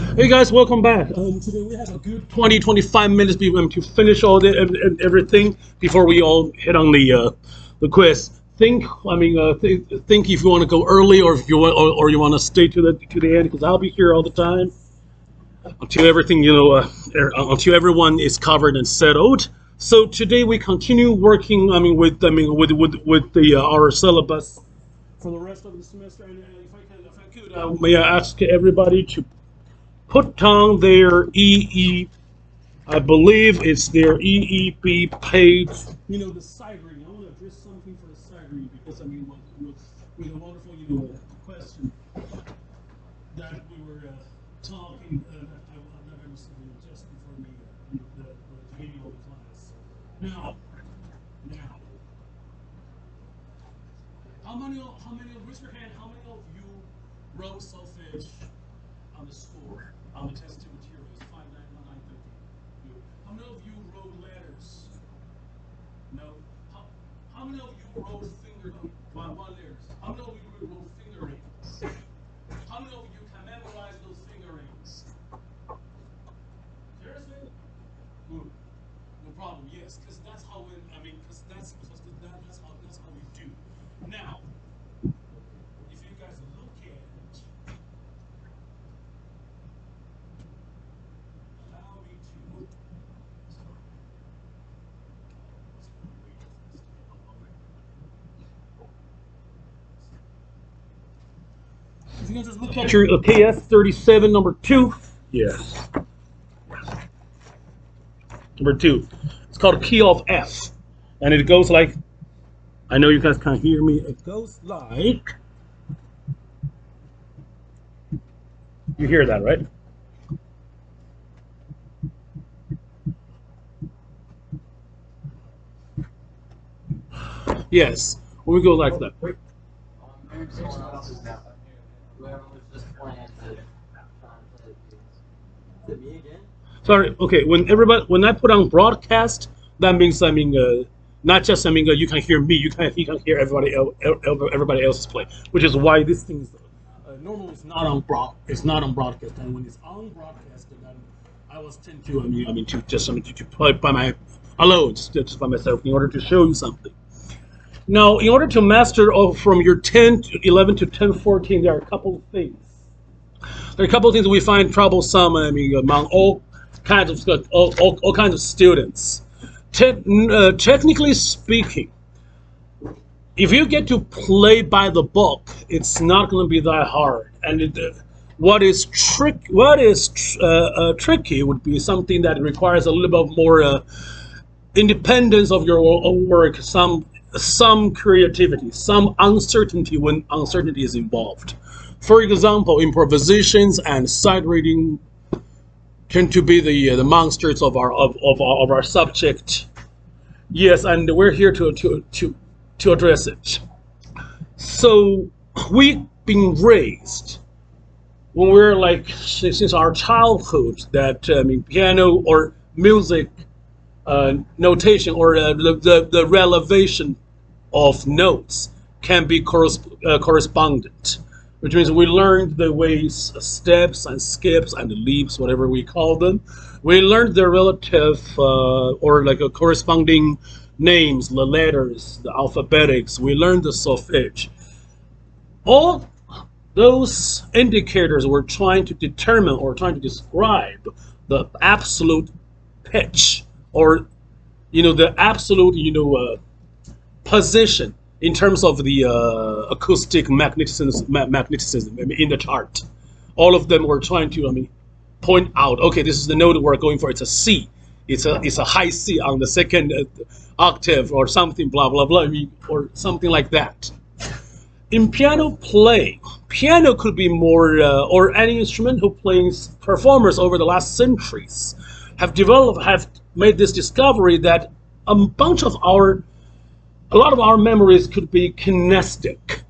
Hey guys, welcome back. Today we have a good 25 minutes to finish all everything before we all hit on the quiz. Think if you want to go early or if you want or you want to stay to the end because I'll be here all the time until everything until everyone is covered and settled. So today we continue working. With the our syllabus for the rest of the semester. And if I could, may I ask everybody to put down their I believe it's their EEB page. The side reading. I want to address something for the side reading because with a wonderful question that we were talking that I was just before the beginning of the class. Now, raise your hand. How many of you wrote solfege on the score on the testing materials 59950? How many of you wrote letters? No. How many of you wrote finger one letters? How many of you wrote fingerings? How many of you can memorize those fingerings? Seriously? Good. No problem. Yes, because that's how we. That's how we do. Now, if you guys look at it. Allow me to. If you can just look at your KS 37 number 2. Yes. Number 2. It's called key of F. And it goes like, I know you guys can't hear me. It goes like, you hear that, right? Yes. When we go like that. Sorry. Okay. When I put on broadcast, that means not just you can hear me. You can hear everybody else's play, which is why this thing is normally it's not on broadcast, and when it's on broadcast, then I was tend to to play by my alone, just by myself, in order to show you something. Now, in order to master from your 10 to 11 to 10 14, there are a couple of things. There are a couple of things we find troublesome. Among all kinds of students. Technically speaking, if you get to play by the book, it's not going to be that hard. And what is tricky would be something that requires a little bit more independence of your own work, some creativity, some uncertainty when uncertainty is involved. For example, improvisations and sight reading tend to be the monsters of our subject. Yes, and we're here to address it. So we've been raised when we're like since our childhood that piano or music notation or the relevation of notes can be correspondent, which means we learned the ways steps and skips and leaps, whatever we call them. We learned their relative or like a corresponding names, the letters, the alphabetics. We learned the solfege. All those indicators were trying to determine or trying to describe the absolute pitch or the absolute position in terms of the acoustic magnetism in the chart. All of them were trying to point out, okay, this is the note we're going for. It's a C. It's a high C on the second octave or something, blah blah blah, or something like that. In piano could be more, or any instrument who plays performers over the last centuries have made this discovery that a lot of our memories could be kinesthetic,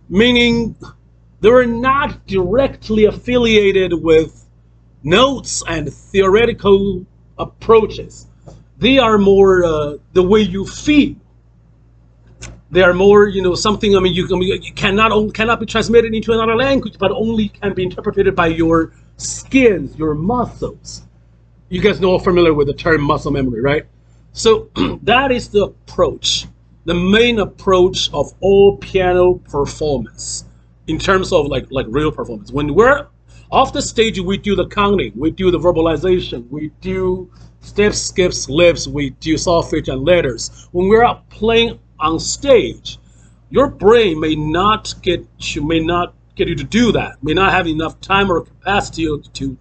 meaning they were not directly affiliated with notes and theoretical approaches. They are more the way you feel. They are more, something. You cannot be transmitted into another language, but only can be interpreted by your skins, your muscles. You guys know familiar with the term muscle memory, right? So that is the approach, the main approach of all piano performance in terms of like real performance. When we're off the stage, we do the counting, we do the verbalization, we do steps, skips, lips, we do solfege and letters. When we're out playing on stage, your brain may not get you to do that, may not have enough time or capacity to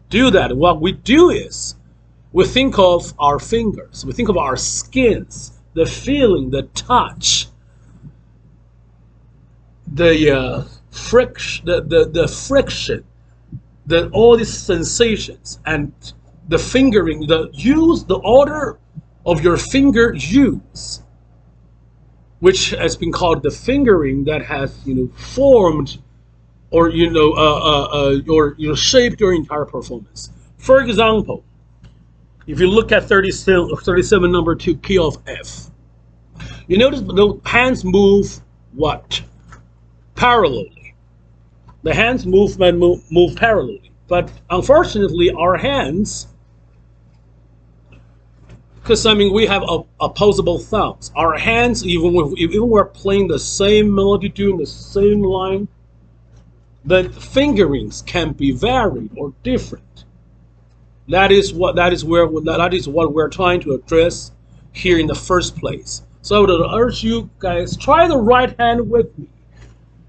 do that. What we do is we think of our fingers, we think of our skins, the feeling, the touch, the friction, the friction, all these sensations, and the fingering, the order of your finger use, which has been called the fingering that has formed or shaped your entire performance. For example, if you look at 37 number 2 key of F, you notice the hands move what? Parallelly. The hands move parallelly. But unfortunately, our hands, because we have opposable thumbs. Our hands, even we're playing the same melody, doing the same line, the fingerings can be varied or different. That is what we're trying to address here in the first place. So I would urge you guys, try the right hand with me,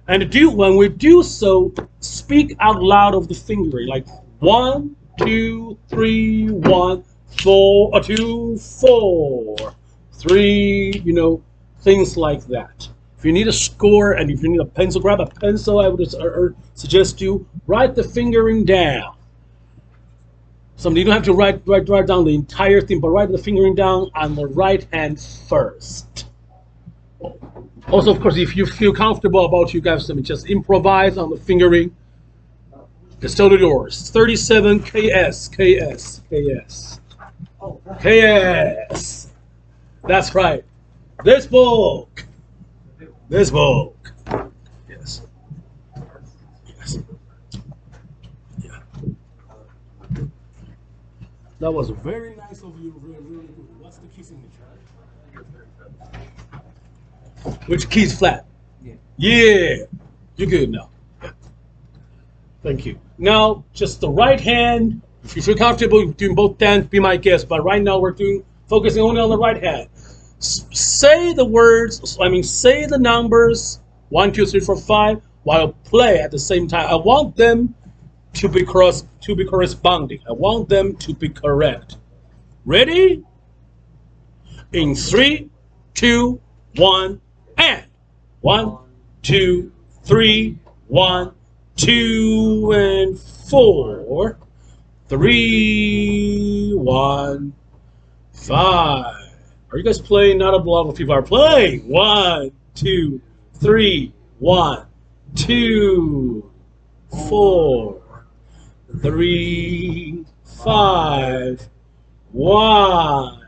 and when we do so, speak out loud of the fingering, like 1, 2, 3, 1, 4, 2, 4, 3, things like that. If you need a score and if you need a pencil, grab a pencil. I would suggest you write the fingering down. You don't have to write down the entire thing, but write the fingering down on the right hand first. Also, of course, if you feel comfortable about you guys, just improvise on the fingering. It's totally yours. 37 KS. That's right. This book. Yes. Yeah. That was very nice of you. Really, really good. What's the key signature? Which key's flat? Yeah. You're good now. Yeah. Thank you. Now, just the right hand. If you feel comfortable doing both hands, be my guest. But right now, we're focusing only on the right hand. Say the words. Say the numbers 1, 2, 3, 4, 5 while play at the same time. I want them to be corresponding. I want them to be correct. Ready? In 3, 2, 1, and 1, 2, 3, 1, 2, and 4, 3, 1, 5. Are you guys playing? Not a lot of people are playing. 1, 2, 3, 1, 2, 4, 3, 5, 1,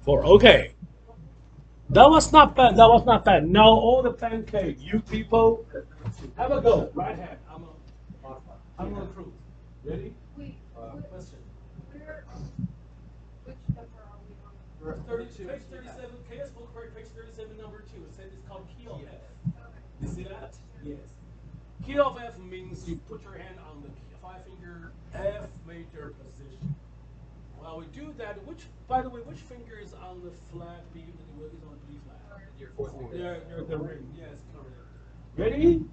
4. Okay. That was not bad. Now all the pancake, you people, have a go. Right hand. I'm on proof. Ready? Question. Which number are we on? 32. Page 37. KS book, page 37, number 2. It says it's called key of F. You see that? Yes. Key of F means you put your hand on the 5-finger F major position. While we do that, by the way, which finger is on the flat B? Is on B flat? Your fourth finger. The ring. Yes, correct. Ready?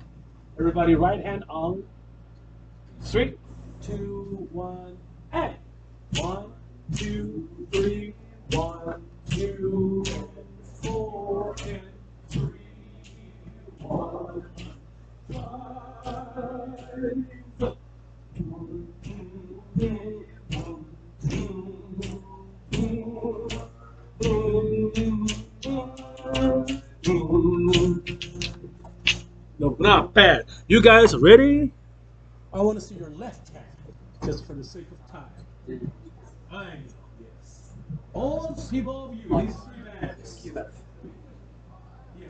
Everybody, right hand on. 3, 2, 1, and 1, 2, 3, 1, 2, 4, and 3, 1, 5. No, not bad. You guys ready? I want to see your left hand, just for the sake of time. I know, yes. All people of you, these 3 bands. Yeah,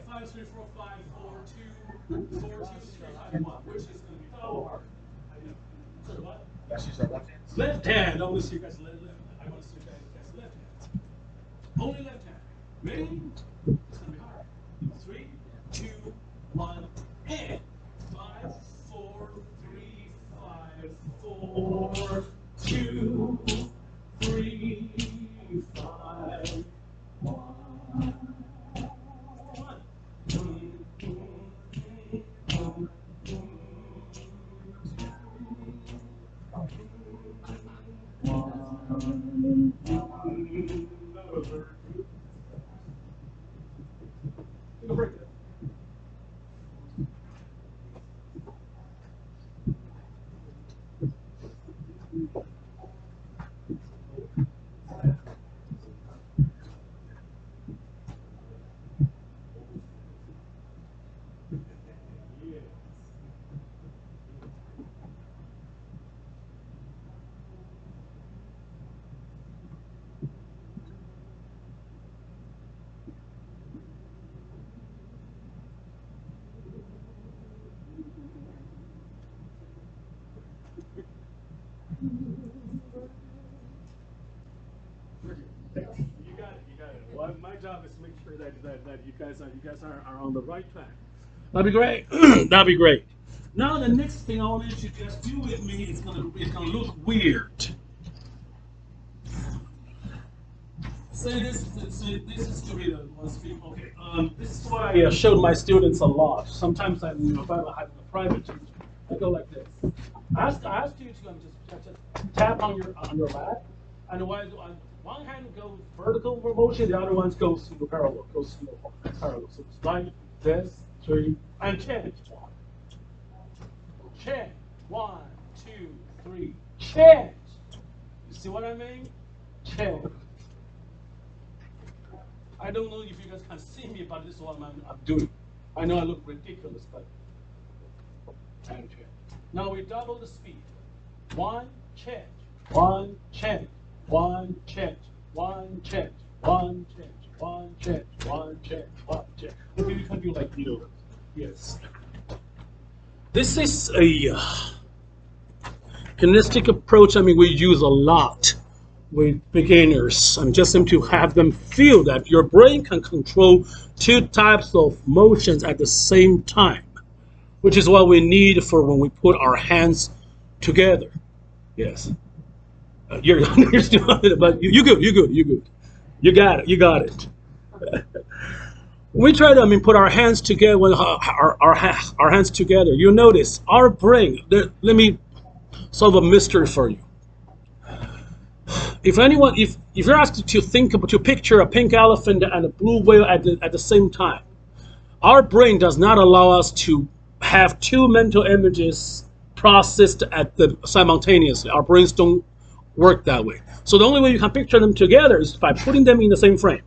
5, 3, 4, 5, 4, 2, 4, 2, 3, 5, 1. Which is going to be so hard. I know. That's just left hand. Left hand. I want to see you guys left. I want to see you guys left hand. Only left hand. Ready? It's gonna be hard. 3, 2, 1, and 5, 4, 3, 5, 4, 2, 3, 5, 1. Well, my job is to make sure that you guys are on the right track. That'd be great. That'd be great. Now the next thing I want you to just do with me is gonna look weird. Say this is to be the one speak. Okay. This is what I showed my students a lot. Sometimes if I'm having a private tutor, I go like this. I ask you to just tap on your lap, and one hand goes vertical motion, the other one goes parallel. Parallel. So it's like this, 3, and change. Change. 1, 2, 3. Change. You see what I mean? Change. I don't know if you guys can see me, but this is what I'm doing. I know I look ridiculous, but and change. Now we double the speed. 1, change. 1, change. 1, change. 1, change. 1, change. 1, change. 1, change. 1, change. Okay, you can do like yes. This is a kinesthetic approach. I mean, we use a lot with beginners. I'm just to have them feel that your brain can control 2 types of motions at the same time, which is what we need for when we put our hands together. Yes. You're still, but you good. You got it. We try to put our hands together. When our hands together, you notice our brain. Let me solve a mystery for you. If you're asked to picture a pink elephant and a blue whale at the same time, our brain does not allow us to have 2 mental images processed simultaneously. Our brains don't work that way. So the only way you can picture them together is by putting them in the same frame.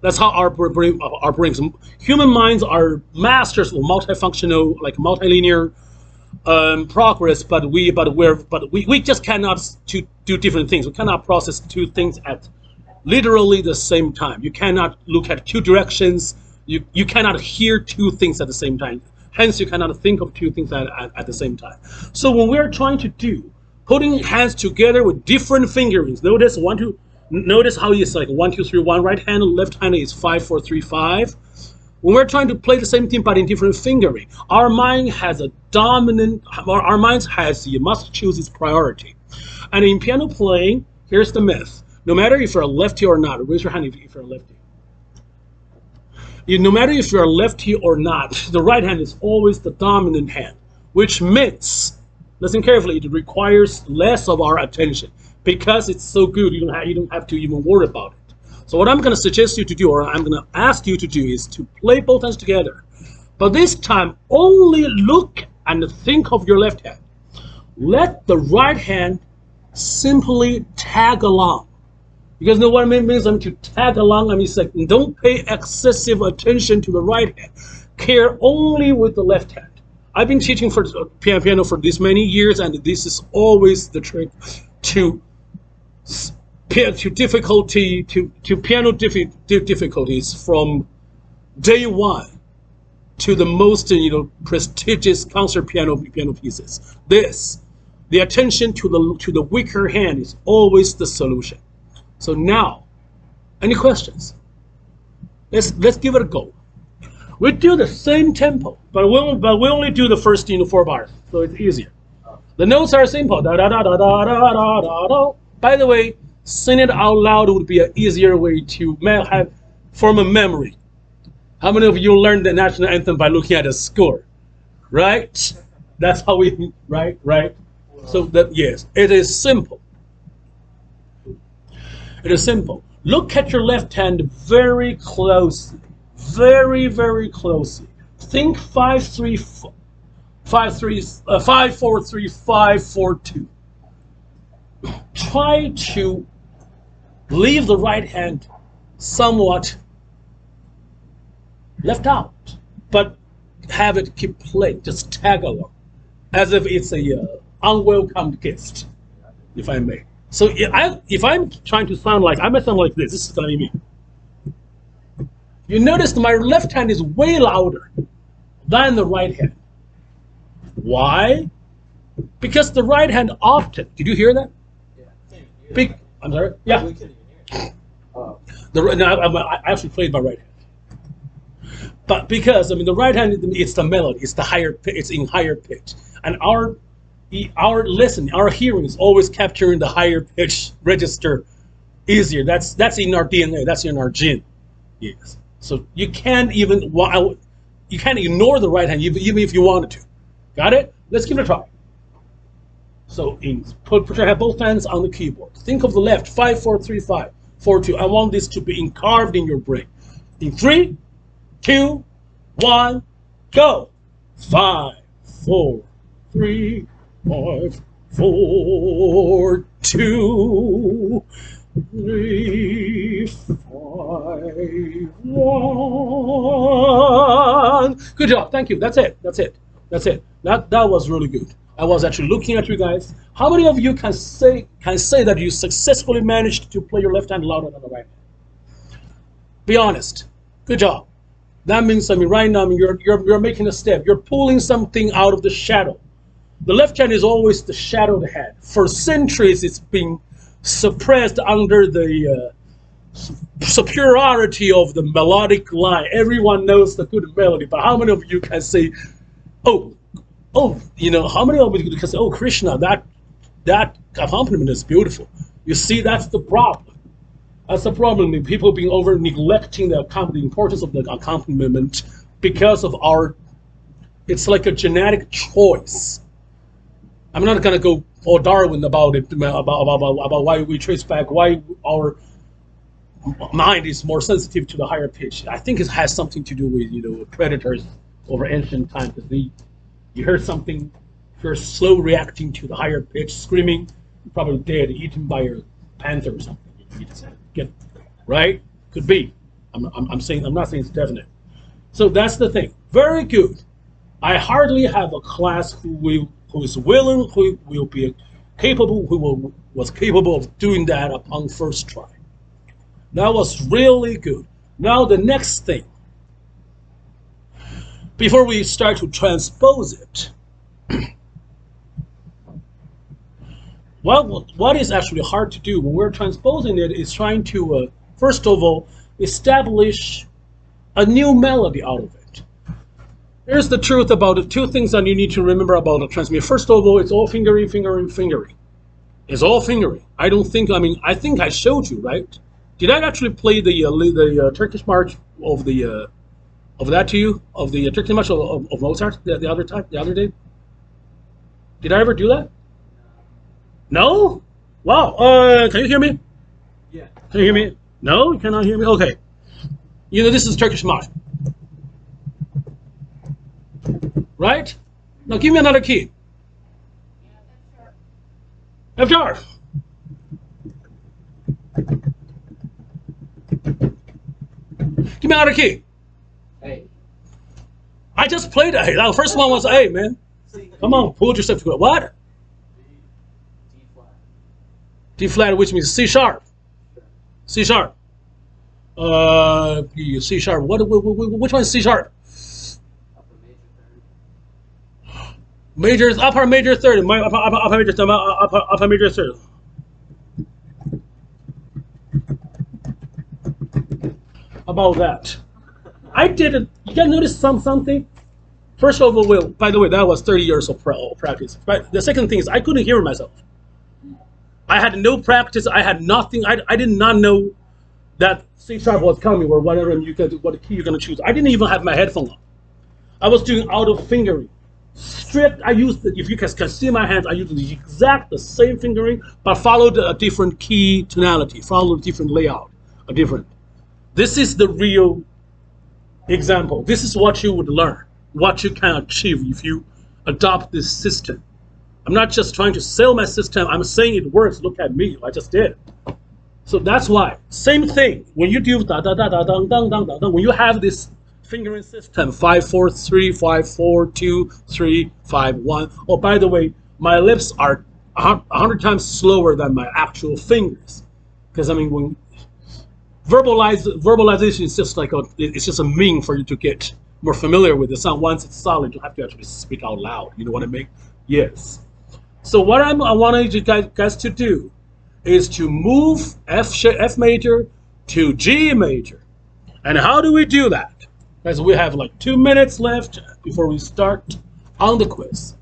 That's how our brains. Human minds are masters of multifunctional, like multilinear progress, but we just cannot do different things. We cannot process 2 things at literally the same time. You cannot look at 2 directions. You cannot hear 2 things at the same time. Hence, you cannot think of 2 things at the same time. So when we're trying to putting hands together with different fingerings, notice how it's like 1, 2, 3, 1. Right hand, left hand is 5, 4, 3, 5. When we're trying to play the same thing but in different fingering, our mind has you must choose its priority. And in piano playing, here's the myth. No matter if you're a lefty or not, raise your hand if you're a lefty. No matter if you're a lefty or not, the right hand is always the dominant hand, which means, listen carefully, it requires less of our attention because it's so good you don't have to even worry about it. So what I'm going to suggest you to do, or I'm going to ask you to do, is to play both hands together. But this time, only look and think of your left hand. Let the right hand simply tag along. You guys know what it means? To tag along. It's like, don't pay excessive attention to the right hand. Care only with the left hand. I've been teaching for piano for this many years, and this is always the trick to piano difficulties from day one to the most prestigious concert piano pieces. This The attention to the weaker hand is always the solution. So now, any questions? Let's give it a go. We do the same tempo, but we only do the first 4 bars, so it's easier. The notes are simple. Da da da da da da da da da. By the way, sing it out loud would be an easier way to form a memory. How many of you learned the national anthem by looking at the score? Right? That's how we right. So that yes, it is simple. It is simple. Look at your left hand very closely, very closely. Think 5-3-4. 5-4-3-5-4-2. Try to leave the right hand somewhat left out, but have it keep playing. Just tag along, as if it's a unwelcome guest, if I may. So if I'm trying to sound like, I might sound like this. This is gonna be me. You notice my left hand is way louder than the right hand. Why? Because the right hand often, did you hear that? Yeah. I'm sorry? Yeah. We couldn't even hear it. No, I actually played my right hand. But because, the right hand, it's the melody, it's the higher pitch, it's in higher pitch. And our listening, our hearing is always capturing the higher pitch register easier. That's in our DNA, that's in our gene. Yes. So you can't ignore the right hand even if you wanted to. Got it? Let's give it a try. So put your both hands on the keyboard. Think of the left, 5-4-3-5-4-2. I want this to be carved in your brain. In 3, 2, 1, go. 5-4-3-5-4-2. 3-5-1. Good job. Thank you. That's it. That was really good. I was actually looking at you guys. How many of you can say that you successfully managed to play your left hand louder than the right hand? Be honest. Good job. That means right now you're making a step. You're pulling something out of the shadow. The left hand is always the shadowed hand. For centuries, it's been suppressed under the superiority of the melodic line. Everyone knows the good melody, but how many of you can say, how many of you can say, oh, Krishna, that accompaniment is beautiful. You see, that's the problem. That's the problem with people being over neglecting the importance of the accompaniment because of it's like a genetic choice. I'm not gonna go all Darwin about it, about why we trace back, why our mind is more sensitive to the higher pitch. I think it has something to do with predators over ancient times. You heard something, if you're slow reacting to the higher pitch, screaming, you're probably dead, eaten by a panther or something. You just get right. Could be. I'm not saying it's definite. So that's the thing. Very good. I hardly have a class who is willing, who will be capable, was capable of doing that upon first try. That was really good. Now the next thing, before we start to transpose it, what is actually hard to do when we're transposing it is trying to, first of all, establish a new melody out of it. Here's the truth about it. Two things that you need to remember about the transmission. First of all, it's all fingering. It's all fingering. I think I showed you, right? Did I actually play the Turkish march of that to you? Of the Turkish march of Mozart the other day? Did I ever do that? No? Wow. Can you hear me? Yeah. Can you hear me? No? You cannot hear me? Okay. This is Turkish march. Right? Now give me another key. F sharp. Give me another key. Hey. I just played A. The first one was A, man. Come on, pull yourself together. What? D flat. D flat, which means C sharp. C sharp. C sharp. Which one is C sharp? Upper major third. Major is upper major third. My upper major third. Upper major third. About that, I didn't. You can notice something. First of all, well, by the way, that was 30 years of practice. But the second thing is, I couldn't hear myself. I had no practice. I had nothing. I did not know that C sharp was coming or whatever, and what key you're gonna choose. I didn't even have my headphone on. I was doing auto fingering. Strict. I used if you can see my hands, I used the same fingering, but followed a different key tonality, followed a different layout, a different. This is the real example. This is what you would learn, what you can achieve if you adopt this system. I'm not just trying to sell my system. I'm saying it works. Look at me. I just did. So that's why. Same thing. When you do da da da da dang dang dang dang, when you have this fingering system 5 4 3 5 4 2 3 5 1. Oh, by the way, my lips are 100 times slower than my actual fingers, because I mean when verbalization is just like it's just a mean for you to get more familiar with the sound. Once it's solid, you have to actually speak out loud. You know what I mean? Yes. So what I wanted you guys to do is to move F major to G major. And how do we do that? Guys, we have like 2 minutes left before we start on the quiz.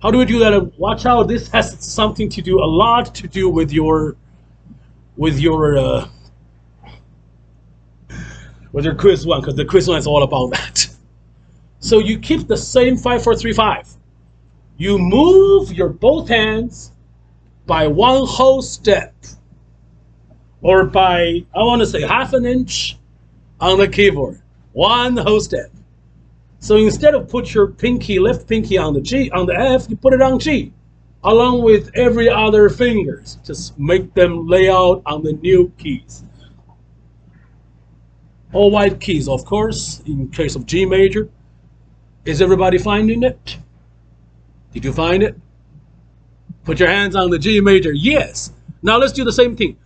How do we do that? And watch out, this has something to do, a lot to do with your quiz one, because the quiz one is all about that. So you keep the same 5 4 3 5. You move your both hands by one whole step, or by, I want to say, half an inch on the keyboard. One whole step. So instead of put your left pinky on the G, on the F, you put it on G, along with every other fingers. Just make them lay out on the new keys. All white keys, of course, in case of G major. Is everybody finding it? Did you find it? Put your hands on the G major. Yes. Now let's do the same thing.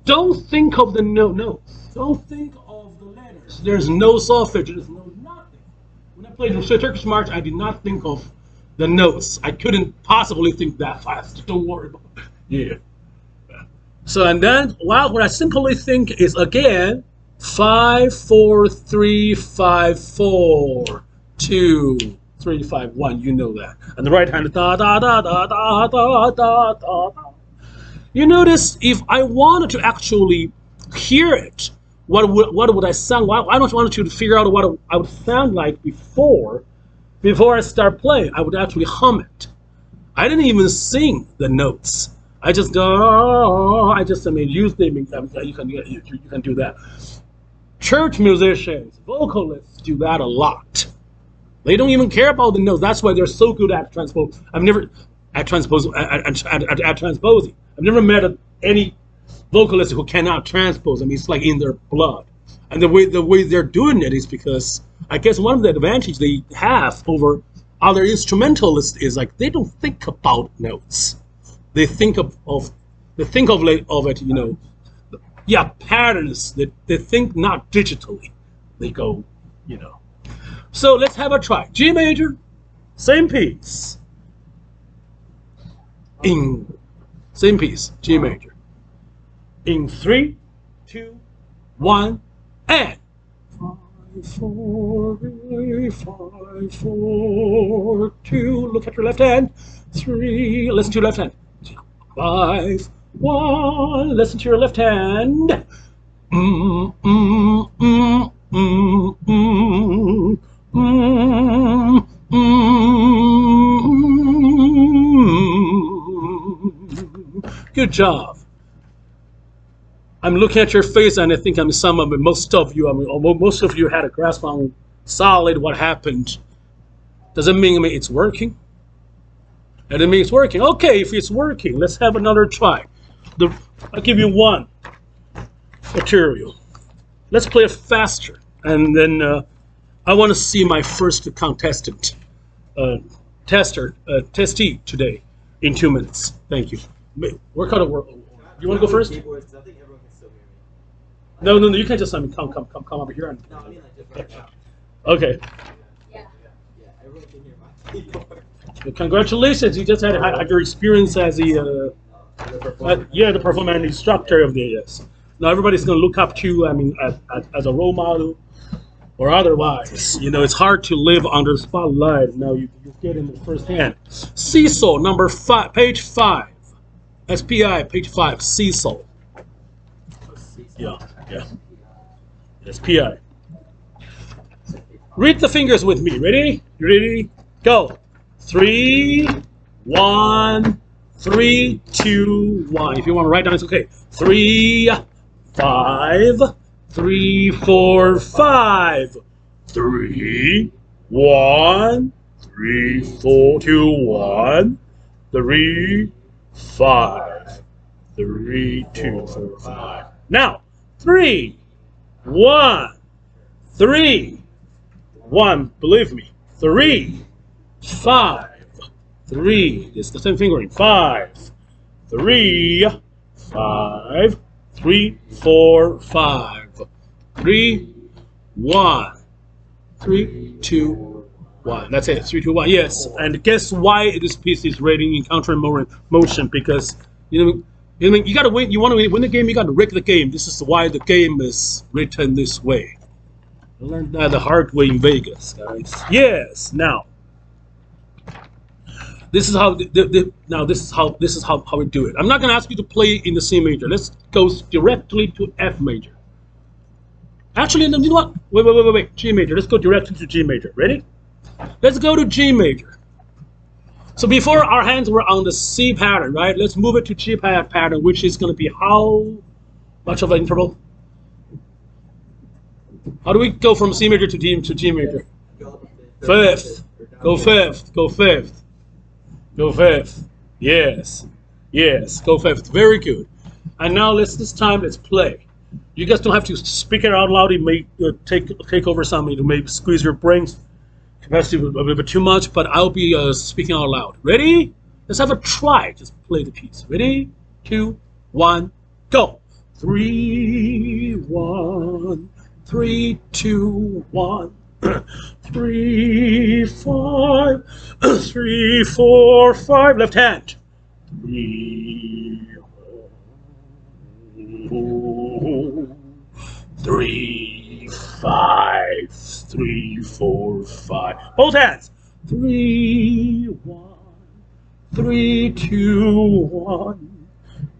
Don't think of the notes. Don't think of the letters. There's no solfege. There's no nothing. When I played the Turkish March, I did not think of the notes. I couldn't possibly think that fast. Don't worry about it. Yeah. So and then, well, what I simply think is again 5 4 3 5 4 2 3 5 1. You know that. And the right hand da da da da da da da da. You notice if I wanted to actually hear it, what would I sound? Why don't I want you to figure out what I would sound like before I start playing? I would actually hum it. I didn't even sing the notes. I just use them. You can do that. Church musicians, vocalists do that a lot. They don't even care about the notes. That's why they're so good at transpose. At transposing. I've never met any vocalist who cannot transpose. I mean, it's like in their blood. And the way they're doing it is because I guess one of the advantages they have over other instrumentalists is like they don't think about notes. They think of it, you know, yeah, patterns. They think not digitally. They go, you know. So let's have a try. G major, same piece. In same piece, G major. In 3, 2, 1, and 5 4 5 4 2. Look at your left hand. 3. Listen to your left hand. 5 1. Listen to your left hand. Good job. I'm looking at your face and I think most of you had a grasp on solid what happened. Does it mean it's working? And it means it's working. Okay, if it's working, let's have another try. I'll give you one material. Let's play it faster. And then I want to see my first contestant, testee today in 2 minutes. Thank you. Work out a work. You want to go first? I think everyone can still hear me. No. You can't just come over here. No, I mean like just right now. Okay. Yeah. Yeah, everyone can hear my keyboard. Congratulations, you just had your experience as the the performance instructor of the yes. Now everybody's gonna look up to you. I mean, as a role model or otherwise. You know, it's hard to live under the spotlight. Now you get in the first hand. Cecil, number 5, page 5. SPI, page 5. Cecil. Yeah, yeah. SPI. Read the fingers with me. Ready? Ready? Go. 3, 1, 3, 2, 1. If you want to write down, it's okay. 3, 5, 3, 4, 5. 3, 1, 3, 4, 2, 1. 3, 5, 3, 2, 4, 5. Now, 3, 1, 3, 1. Believe me. 3, 5, 3. It's the same fingering. 5, 3, 5, 3, 4, 5. 3, 1, 3, 2, 1. That's it. 3, 2, 1. Yes. And guess why this piece is rating encounter motion? Because you gotta win. You want to win the game. You got to rig the game. This is why the game is written this way. I learned that the hard way in Vegas, guys. Yes. Now, this is how. This is how we do it. I'm not gonna ask you to play in the C major. Let's go directly to F major. Actually, you know what? Wait. G major. Let's go directly to G major. Ready? Let's go to G major. So before our hands were on the C pattern, right? Let's move it to G pattern, which is going to be how much of an interval? How do we go from C major to G major? Fifth. Go fifth. Go fifth. Go fifth. Yes. Yes. Go fifth. Very good. And now this time let's play. You guys don't have to speak it out loud. It may take over some. It may squeeze your brains capacity a little bit too much, but I'll be speaking out loud. Ready? Let's have a try. Just play the piece. Ready? 2, 1, go. 3, 1, 3, 2, 1. 3, 5, 3, 4, 5. Left hand. 3, 3, 5, 3, 4, 5. Both hands. 3, 1, 3, 2, 1.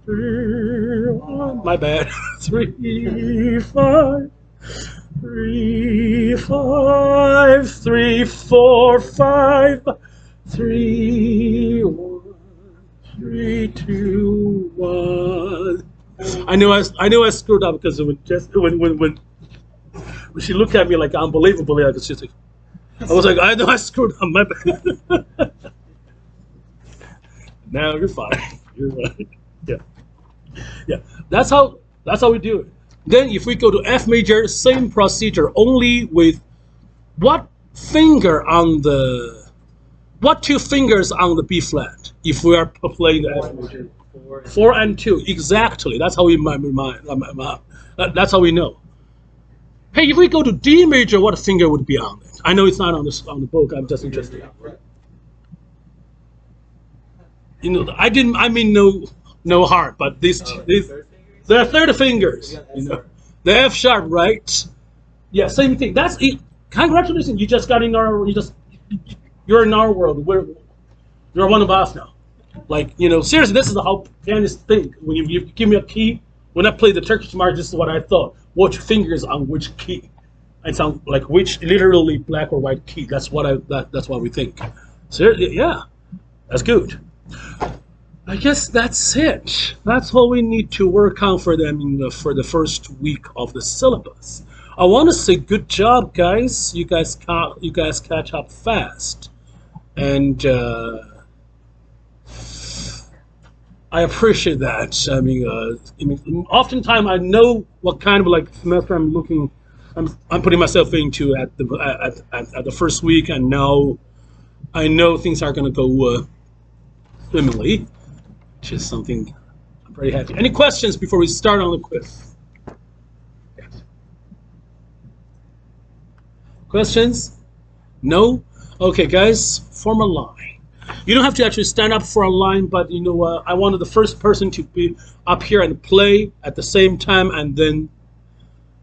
3, 1. My bad. 3, 5. 3, 5, 3, 4, 5, 3, 1, 3, 2, 1. I knew I screwed up because when she looked at me like unbelievably, like she's like, I was like, I know I screwed up, my bad. No, you're fine. You're right. Yeah, yeah. That's how we do it. Then if we go to F major, same procedure, only with what two fingers on the B flat if we are playing the F major? 4 and 2, exactly. That's how we that's how we know. Hey, if we go to D major, what finger would be on it? I know it's not on the book. I'm just interested. You know, I mean no heart, but these they're third fingers. You know, the F sharp, right? Yeah, same thing. That's it. Congratulations, you just got in you're in our world. You're one of us now. Like, you know, seriously, this is how pianists think. When you give me a key, when I play the Turkish march, this is what I thought. Which fingers on which key? I sound like which literally black or white key. That's what that's what we think. Seriously, yeah, that's good. I guess that's it. That's all we need to work on for them for the first week of the syllabus. I want to say good job, guys. You guys catch up fast, and I appreciate that. I mean, oftentimes I know what kind of like semester I'm putting myself into at the first week, and now I know things are going to go swimmingly, which is something I'm pretty happy. Any questions before we start on the quiz? Yes. Questions? No? Okay, guys, form a line. You don't have to actually stand up for a line, but I wanted the first person to be up here and play at the same time, and then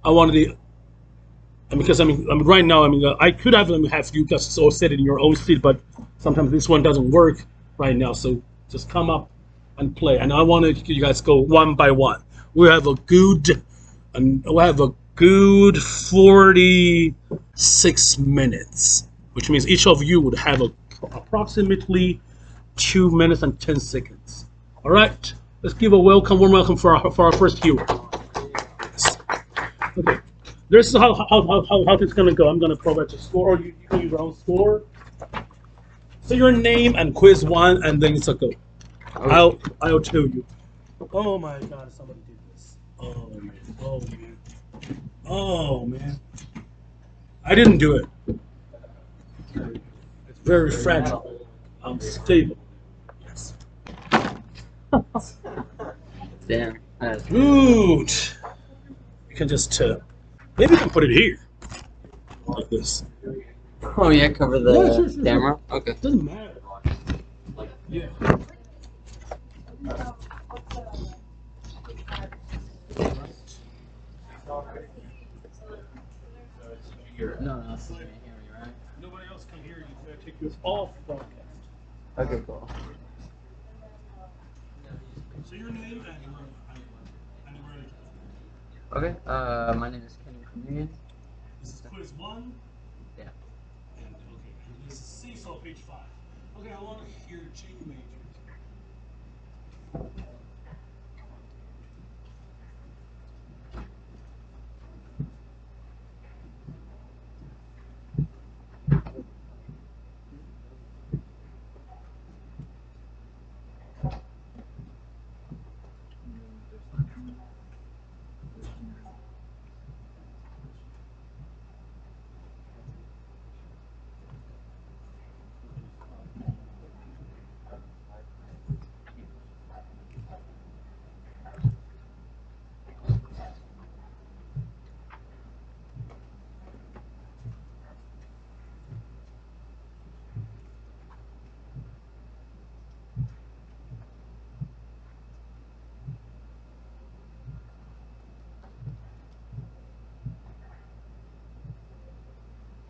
I wanted the. And because right now, I could have you just all sit in your own seat, but sometimes this one doesn't work right now. So just come up and play. And I want you guys go one by one. We'll have a good 46 minutes, which means each of you would have approximately 2 minutes and 10 seconds. All right, let's give a warm welcome for our first hero. Okay, this is how it's gonna go. I'm gonna provide a score, or you can use your own score. Say your name and quiz one, and then it's a go. I'll tell you. Oh my God! Somebody did this. Oh man! Oh man! Oh man! I didn't do it. It's very fragile. I'm stable. Yes. Damn. Good. You can just maybe you can put it here, like this. Oh yeah, cover the Sure. camera. Okay. Doesn't matter. Yeah. No, you can't hear me, right? Nobody else can hear you. You gotta take this off broadcast. Okay, cool. So your name and where you Okay. My name is Kenny Communion. This is quiz one. Yeah. And this is Seesaw page 5. Okay, I want to hear G major.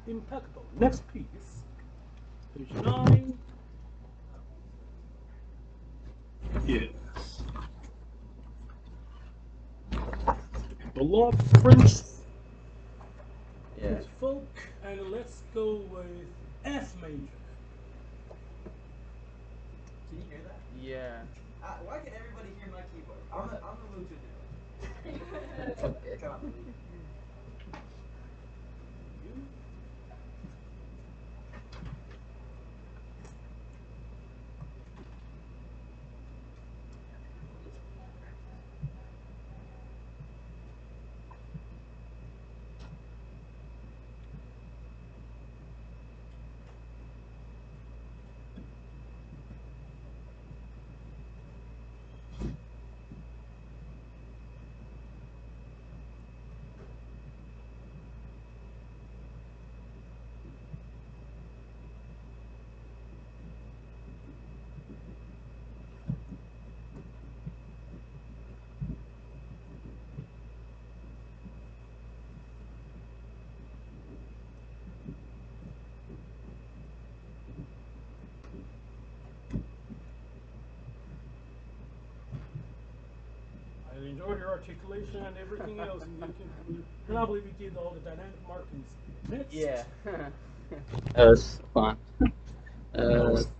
Impeccable. Next piece. Page 9. Yes. Beloved French Yeah. folk, and let's go with F major. Can you hear that? Yeah. Why can everybody hear my keyboard? I'm the lucha now. Okay. Come on. I enjoyed your articulation and everything else. And you cannot believe you did all the dynamic markings. Next. Yeah. That was fun.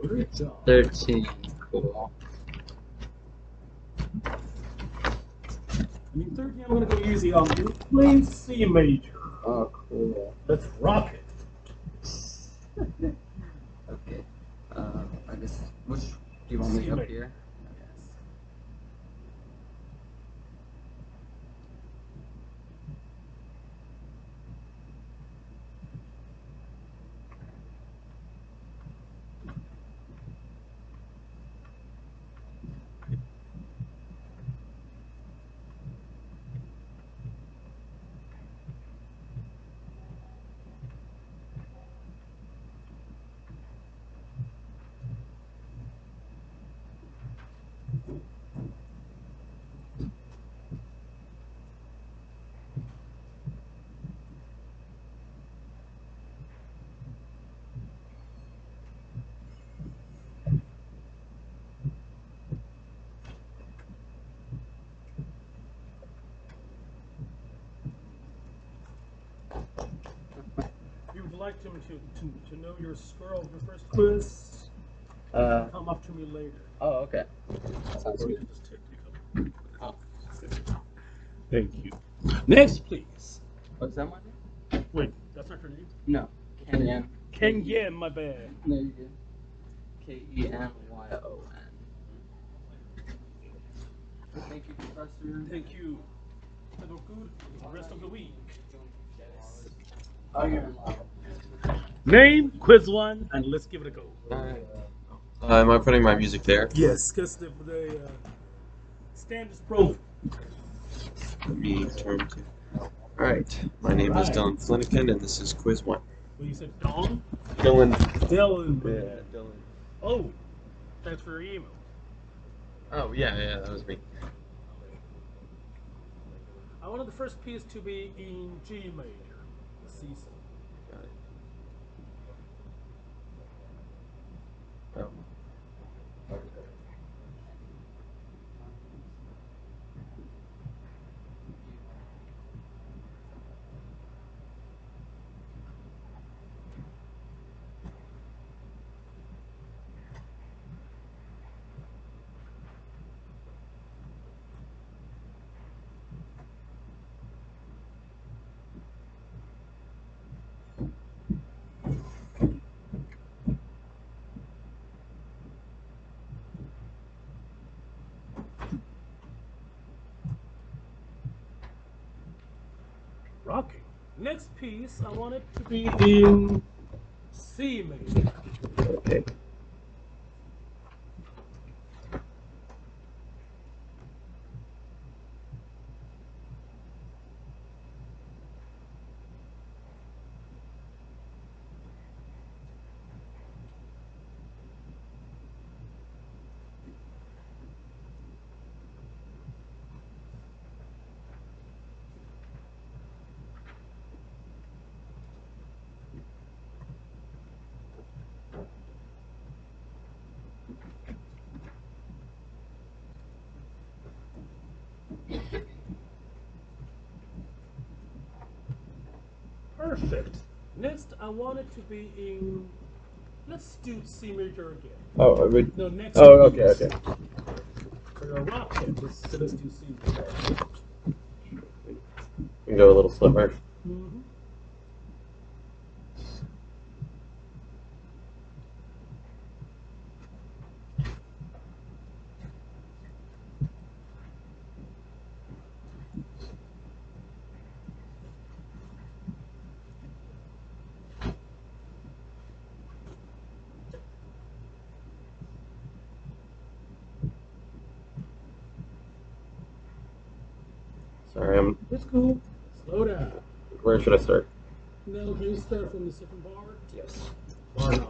Great job. 13. Cool. 13, I'm going to go easy on you. Plain C major. Oh, cool. Let's rock it. Okay. I guess, which do you want me C up major. here? like to know your score of your first quiz, come up to me later. Oh, okay. Or you can just take a couple. Thank you. Next, please. What's that my name? Wait, that's not your name? No. Kenyon. Kenyon, my bad. No, you good. Kenyon. Thank you, Professor. Thank you. Have a good rest of the week. Oh, you're Name, quiz one, and let's give it a go. Alright. Am I putting my music there? Yes, because the stand is broken. Let me turn to. Alright. My name is Dylan Flanagan, and this is quiz 1. Well, you said Dawn? Dylan. Dylan. Yeah, Dylan. Oh, thanks for your email. Oh, yeah, that was me. I wanted the first piece to be in G major, the season. Got it. Oh. Rocking. Next piece, I want it to be in C major. Okay. Perfect. Next, I want it to be in. Let's do C major again. Oh, I would. No, next. Oh, piece. okay. For your rocket, let's do C major. We can go a little slower. Mm-hmm. Sorry, It's cool. Slow down. Where should I start? Now, can you start from the second bar? Yes. Bar 9.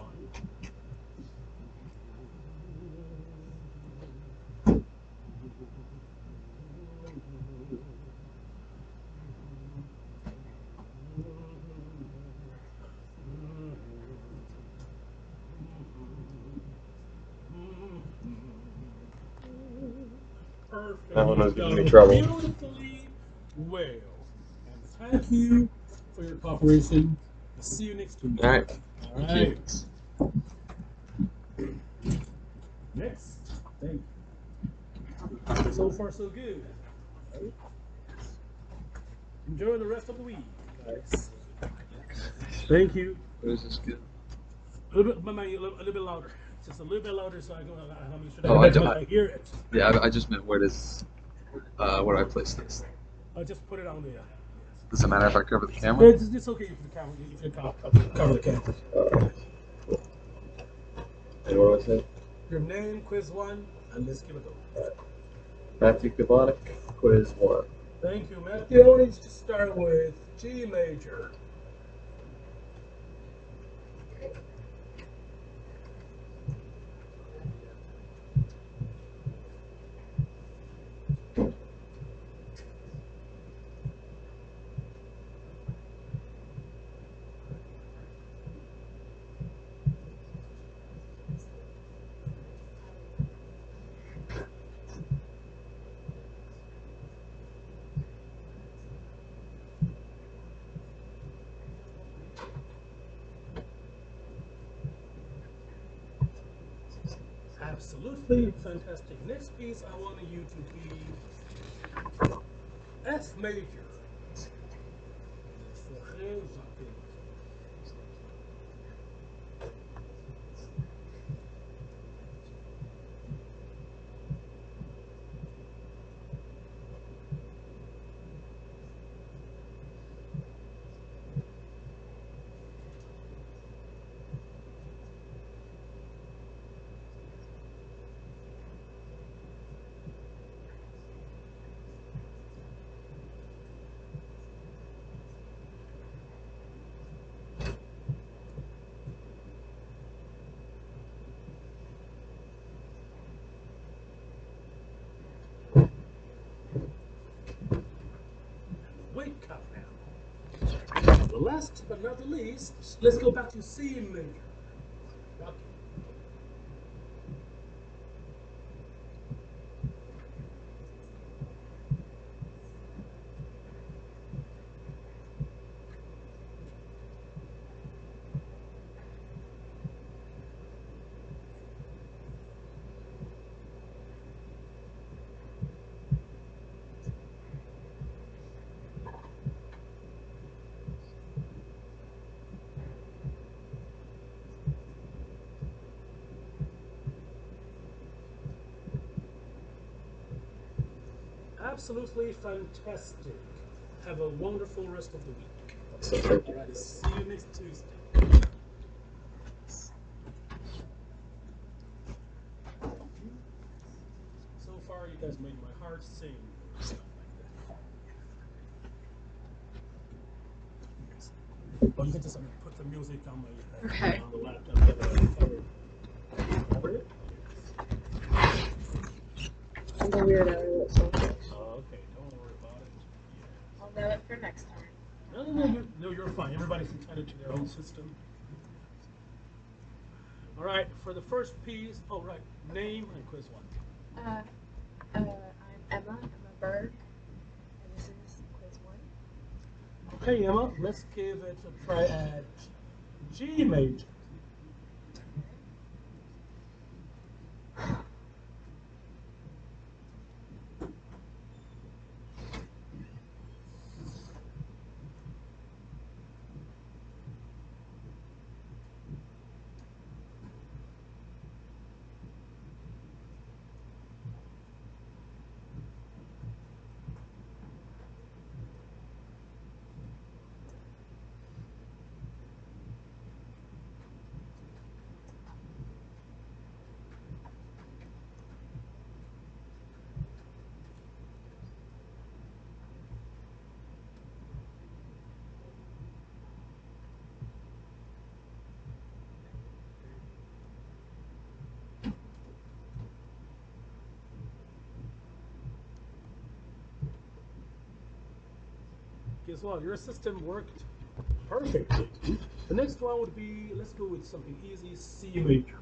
Perfect. That one was giving me You've done trouble. beautifully well. And thank you for your cooperation. I'll see you next week. Alright. All Thank right. Next. Thank you. So far, so good. Right? Enjoy the rest of the week, guys. Thank you. Where's this good? A little bit, a little bit louder. Just a little bit louder, so I can make sure that Oh, I hear it. Yeah, I just meant where does. Where do I place this? I just put it on there. Does it matter if I cover the camera? It's okay if the camera, if you cover the camera. And what do I say? Your name, quiz 1, and let's give it a go. Matthew Kavonic, quiz 1. Thank you, Matthew. Needs to start with G major. Absolutely fantastic. Next piece, I want you to be F major. For Ré Japon. Wake up now. The last but not the least, let's go back to C major. Rocky. Absolutely fantastic. Have a wonderful rest of the week. So thank you. All right, see you next Tuesday. So far, you guys made my heart sing. Stuff like that. Oh, you can just put the music on my Okay. on the laptop. Have a cover it. I'm a weirdo. So Oh, okay, don't worry about it. I'll know it for next time. No, you're fine. Everybody's entitled to their own system. All right, for the first piece, oh, right, name and quiz one. I'm Emma Berg, and this is quiz 1. Okay, Emma, let's give it a try at G major. Guess what? Your system worked perfectly. The next one would be, let's go with something easy, C major.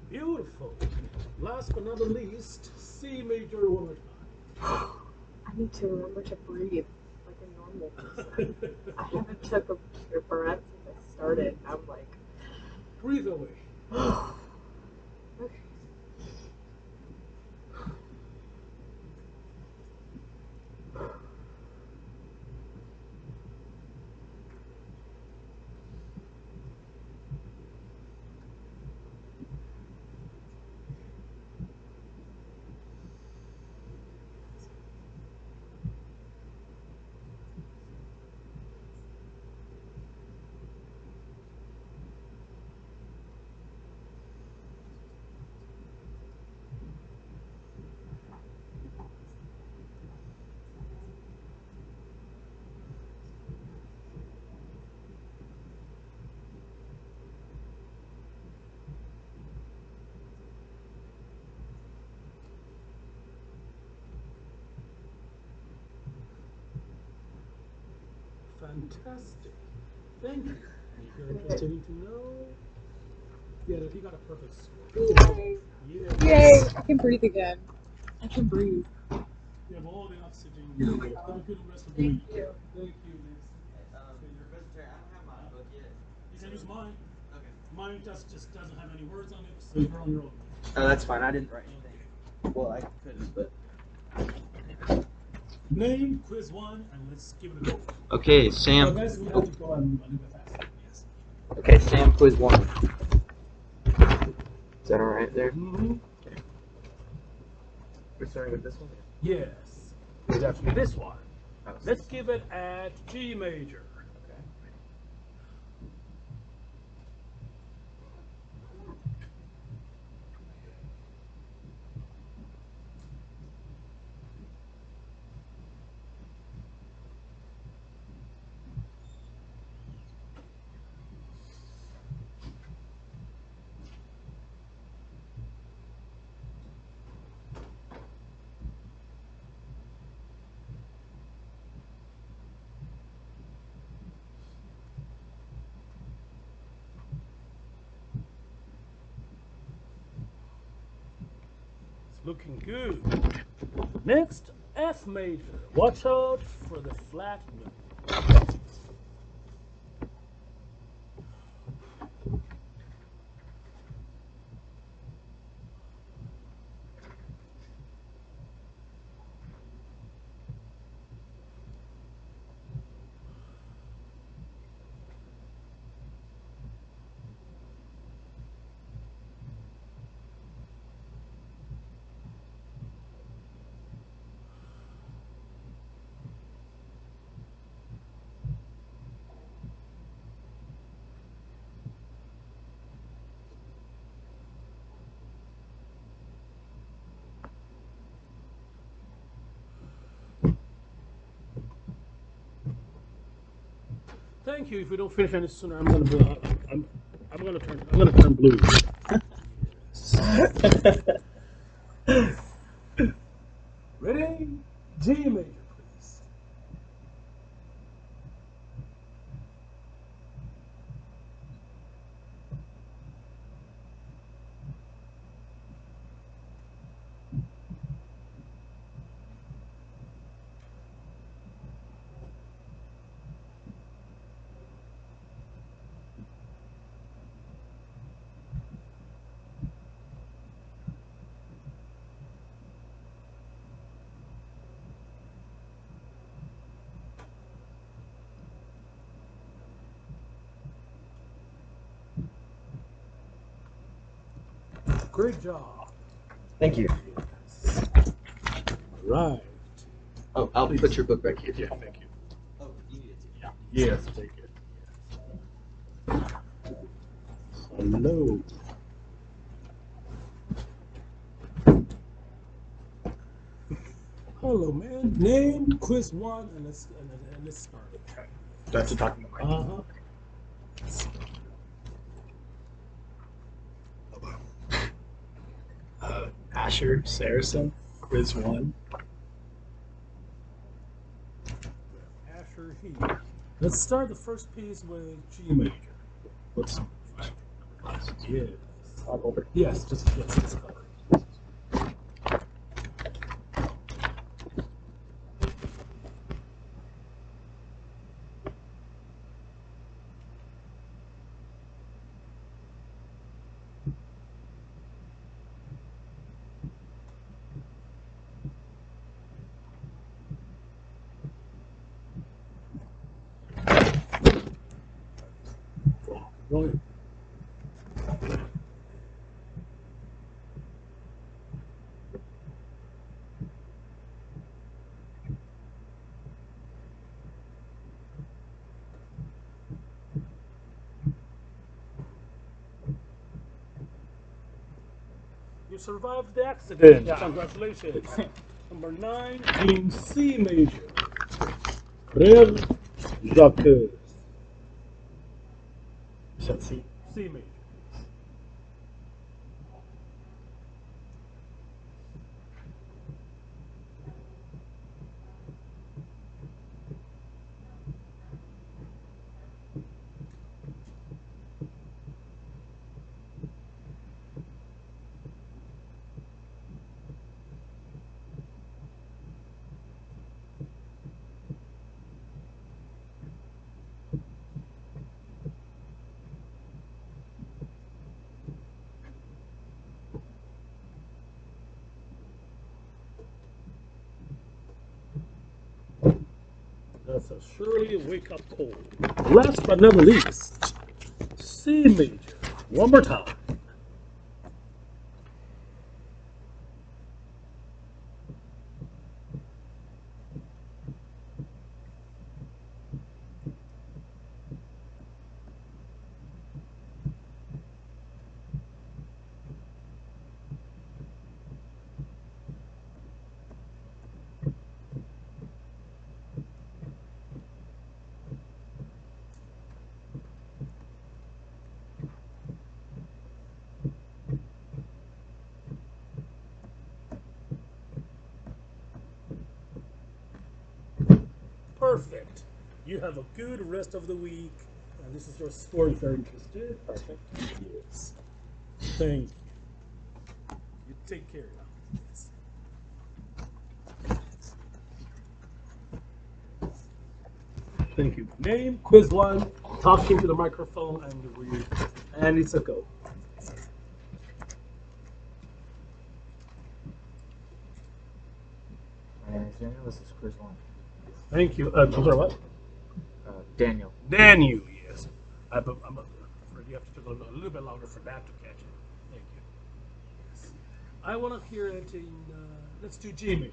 Beautiful. Last but not the least, C major one more I need to remember to breathe like a normal person. I time. haven't took a breath since I started. I'm like, Breathe away. okay. Fantastic. Thank you. If you're interested in to know, yeah, that he got a perfect score. Yay! Yeah. Yay! I can breathe again. I can breathe. You have all the oxygen you need. Have a good rest of the week. you. Thank you, Liz. Professor Terry, I don't have my book yet. You can use mine. Okay. Mine just doesn't have any words on it, so you're on your own. Oh, that's fine. I didn't write anything. Well, I couldn't, but. Name, quiz one, and let's give it a go. Okay, So Sam. guys, we have to go a little bit faster. Yes. Okay, Sam, quiz 1. Is that alright there? Mm-hmm. We're starting with this one? Yes. It's actually this one. Oh, Let's give it at G major. Okay. It's looking good. Next, F major. Watch out for the flat note. Thank you. If we don't finish any sooner, I'm gonna turn blue. Ready? G major, please. Great job. Thank you. Right. Oh, I'll put your book back here. Yeah, thank you. Oh, you need it too. Yes, take it. Hello. Hello, man. Name, quiz one, and let's start. Okay. That's talking about Uh-huh. Asher Saracen, quiz 1. Asher Heath. Let's start the first piece with G major. What's Yes. all over? Yes, just yes. Rolling. You survived the accident. Yeah. Congratulations. Number 9 in C major. Frère Jacques. You said C. C major. That's a surely wake up call. Last but not least, C major. One more time. Perfect. You have a good rest of the week. And this is your score if you're interested. Perfect. Yes. Thank you. You take care now. Thank you. Name, quiz one, talk into the microphone, and it's a go. My name is Daniel. This is Quiz 1. Thank you. I'm sorry, what? Daniel. Daniel, yes. I'm afraid you have to talk a little bit louder for that to catch it. Thank you. Yes. I want to hear it in, let's do G major.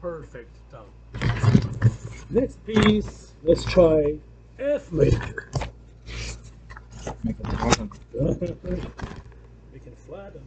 Perfect. Done. Next piece, let's try F major. Make it awesome. Make it flat on you.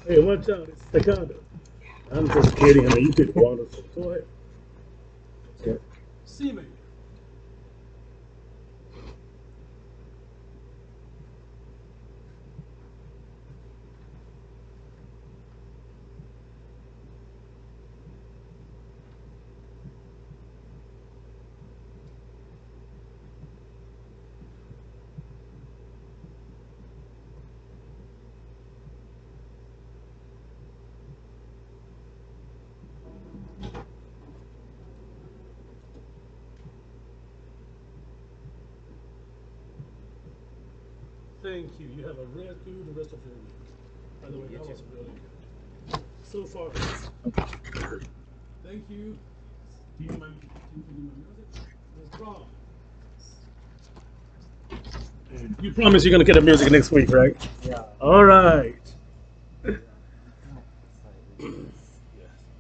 Hey, watch out, it's staccato. I'm just kidding. I mean, you did wonderful. Go ahead. Okay. C major. Thank you. You have a real good the rest of your week. By the way, that was really good. So far. Thank you. Do you mind continuing my music? No problem. You promise you're gonna get the music next week, right? Yeah. All right. Yes.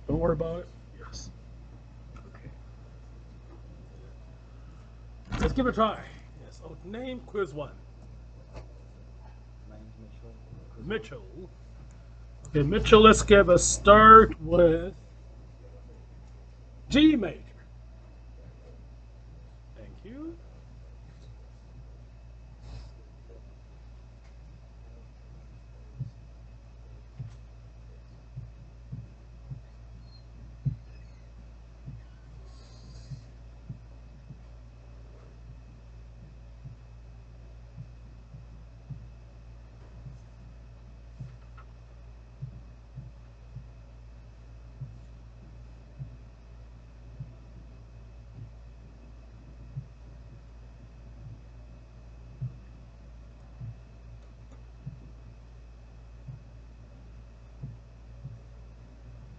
Don't worry about it. Yes. Okay. Let's give it a try. Yes. Oh, name quiz one. My name is Mitchell. Mitchell. Okay, Mitchell, let's give a start with G major. Thank you.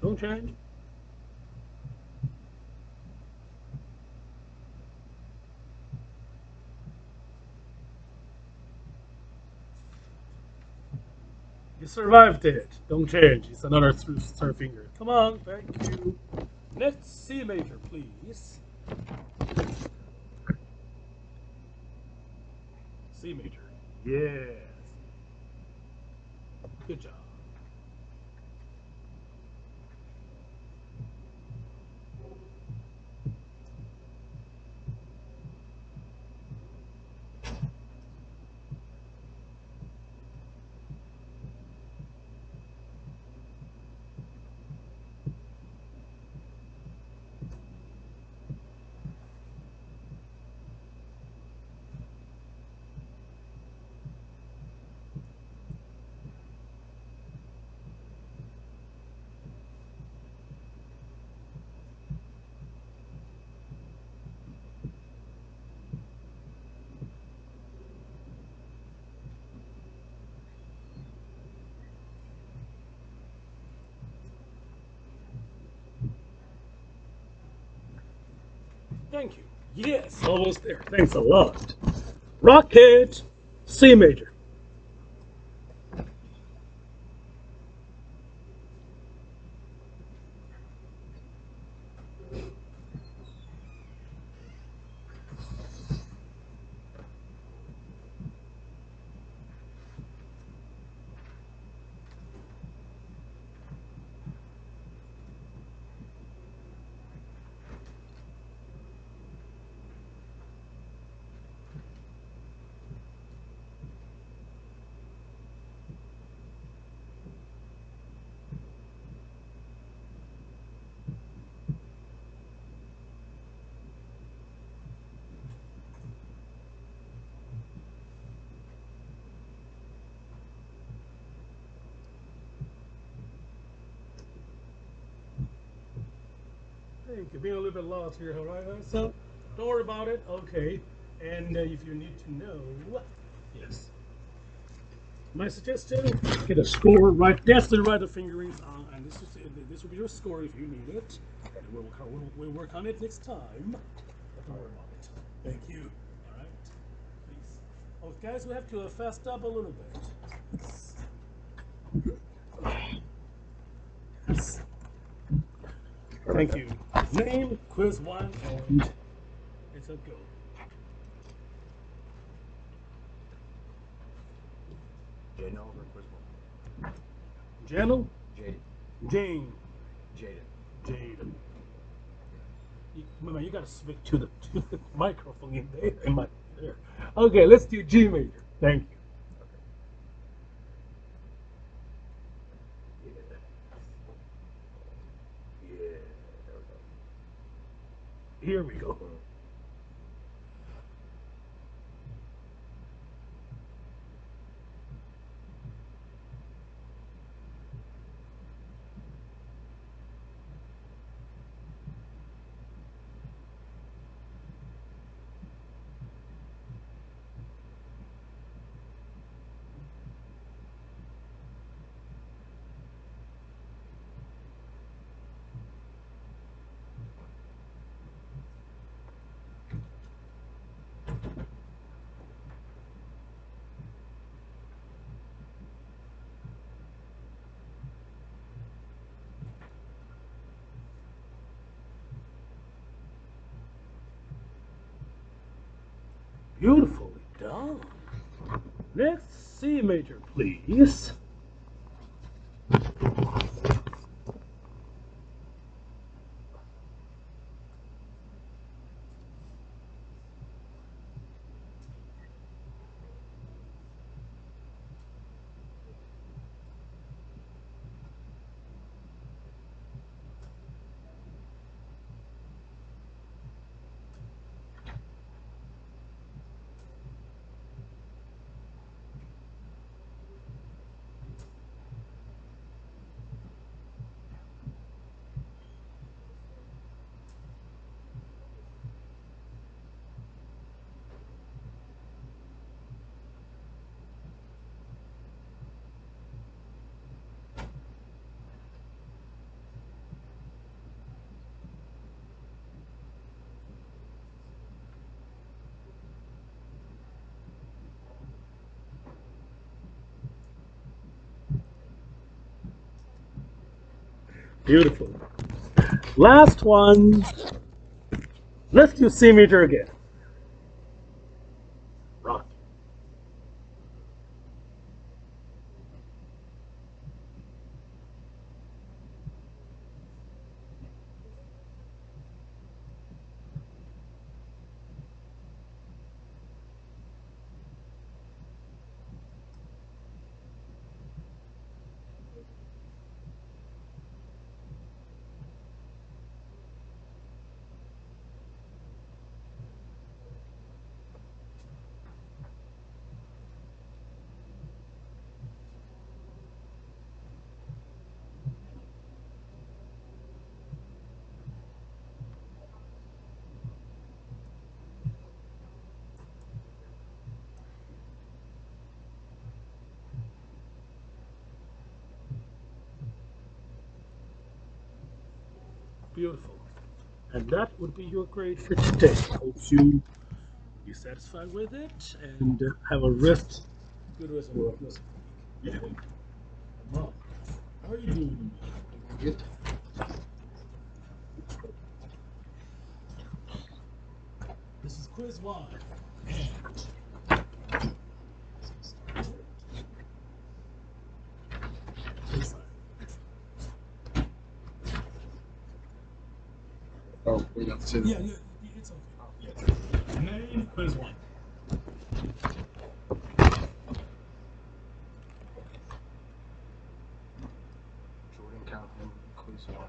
Don't change. You survived it. Don't change. It's another third finger. Come on. Thank you. Next C major, please. C major. Yes. Good job. Thank you. Yes, almost there. Thanks a lot. Rocket, C major. Thank you. Being a little bit lost here, all right? So don't worry about it. Okay. And if you need to know, yes. My suggestion: get a score right. That's the right of fingerings, and this will be your score if you need it. And we'll work on it next time. But don't worry about it. Thank you. All right. Please. Oh, guys, we have to fast up a little bit. Yes. Thank you. Name, quiz one, and it's a go. Daniel over quiz one. Jano, Jaden. Jane, Jaden. Jaden. You gotta speak to the microphone in there. In my, there. Okay, let's do G major. Thank you. Yeah. Yeah. There we go. Here we go. Beautifully done. Next, C major, please. Beautiful. Last one. Let's do C major again. Rock. Beautiful. And that would be your grade for today. Hope you be satisfied with it and have a good rest of the work. Yeah. Mom, how are you doing? Good. This is quiz one. Oh, we got to say that. Yeah, it's okay. Yes. Name quiz one. Jordan Calhoun, quiz one.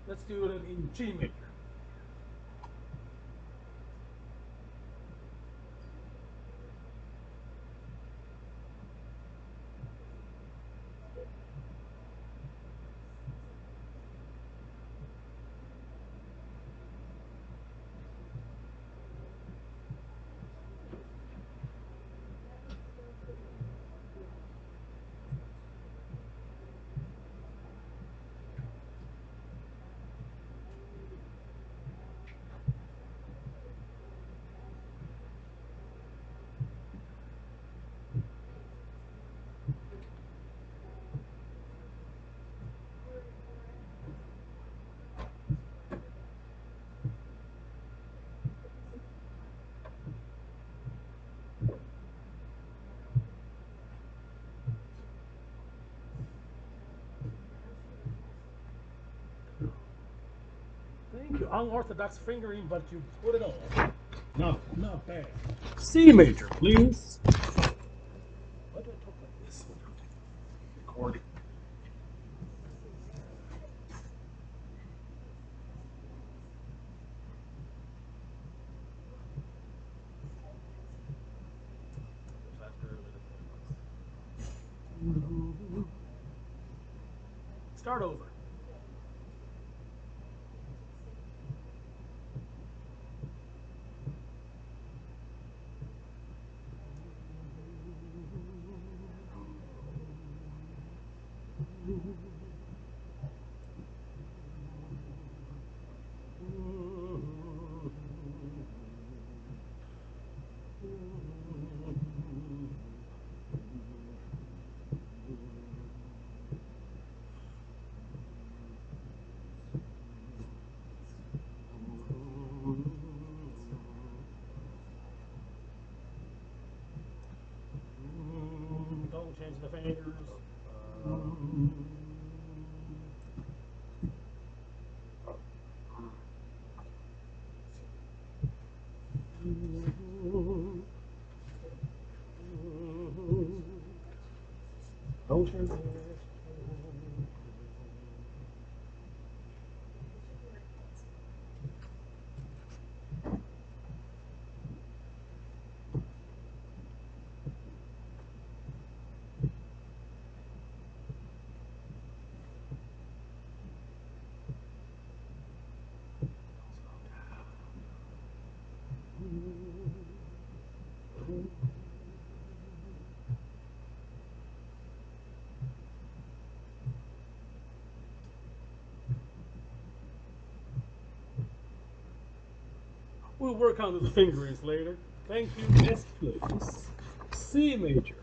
Let's do it in G major. Thank you. Unorthodox fingering, but you put it on. No, not bad. C major, please. Why do I talk like this? Recording. Start over. Don't change the fingers. Don't change it. We'll work on the fingerings later. Thank you. Next, please. C major.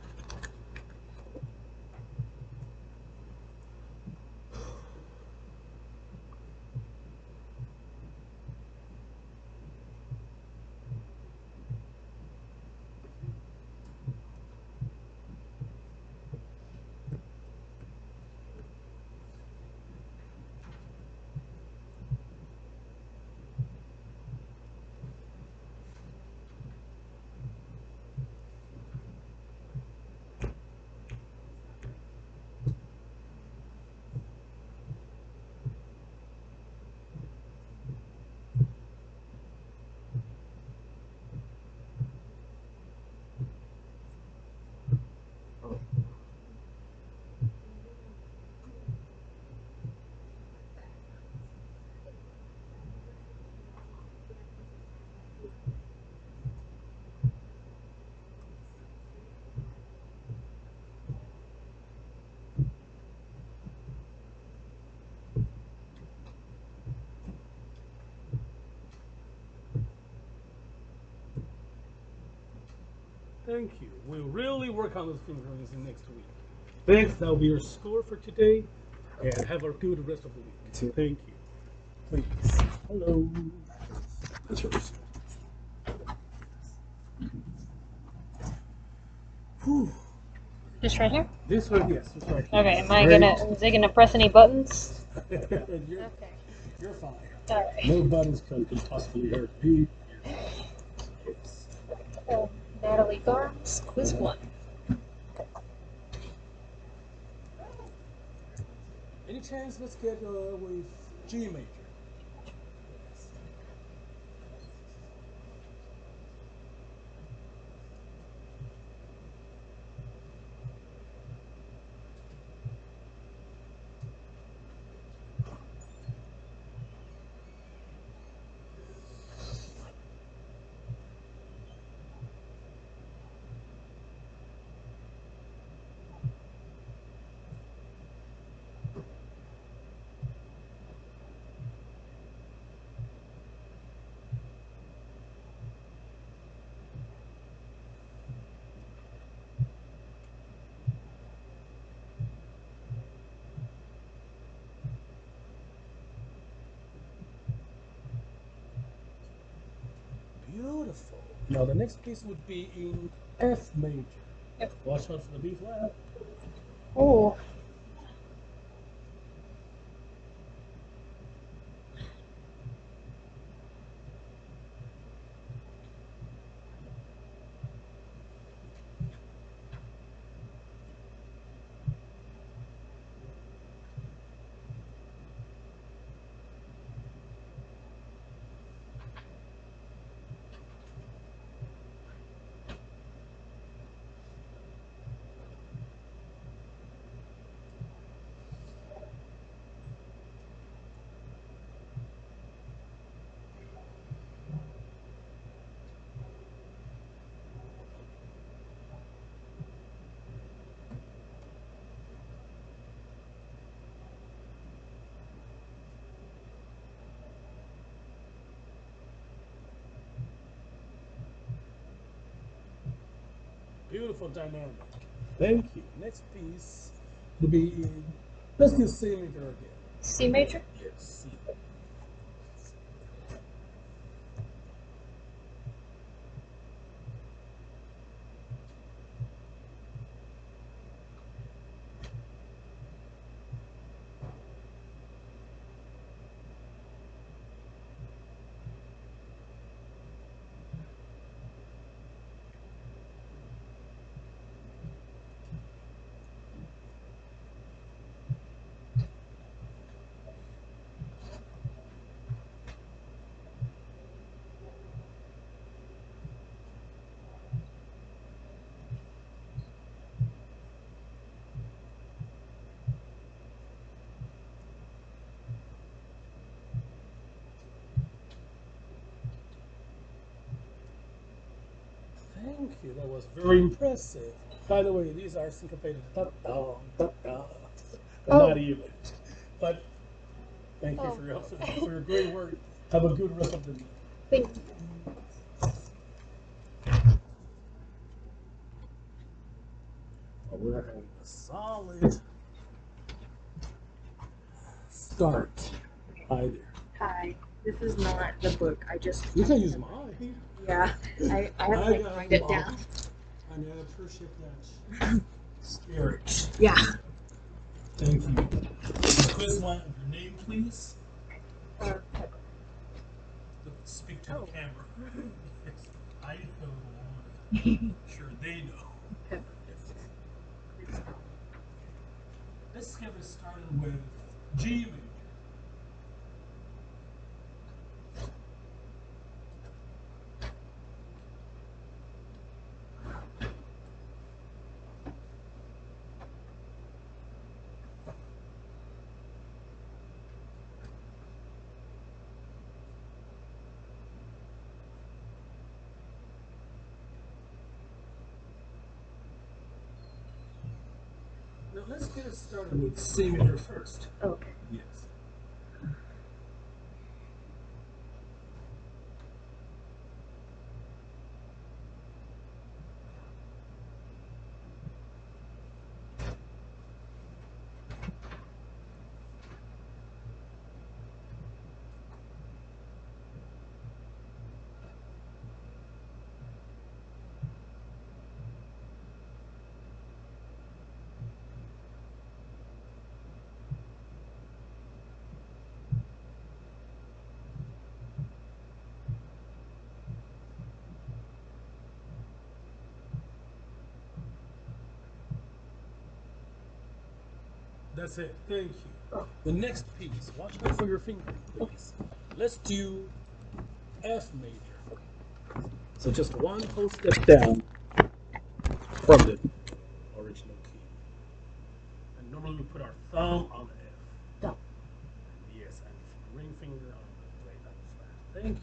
Thank you. We'll really work on those fingerings in next week. Thanks. That'll be your score for today. And have a good rest of the week. Thank you. Please. Hello. That's yours. Whew. Just right here? This one, yes, this right here. Okay, am I Great. gonna, is it gonna press any buttons? you're, Okay. you're fine. Alright. No buttons could possibly hurt me. Yes. Natalie Garms, quiz 1. Any chance let's get with G major? Beautiful. Now the next piece would be in F major. Yep. Watch out for the B flat. Oh. Beautiful dynamic. Thank you. Next piece will be in, let's do C major again. C major? Yes, C. Thank you. That was very impressive. By the way, these are syncopated. Da, da, da, da. Oh. Not even. But thank you for your great work. Have a good rest of the day. Thank you. solid. Start. Hi there. Hi. This is not the book. I just. You can use mine. Yeah. I have to like write it down. And I appreciate that spirit. Yeah. Thank you. Quiz one, your name, please. Pepper. Speak to Oh. the camera. Yes, I know. Sure, they know. Pepper. Let's get it started with G major. Now let's get it started with C major first. Okay. Yes. That's it. Thank you. Oh. The next piece. Watch out for your finger, please. Let's do F major. So just one whole step down from the original key. And normally we put our thumb on the F. Thumb. Yes, and ring finger on the right on the flat. Thank you.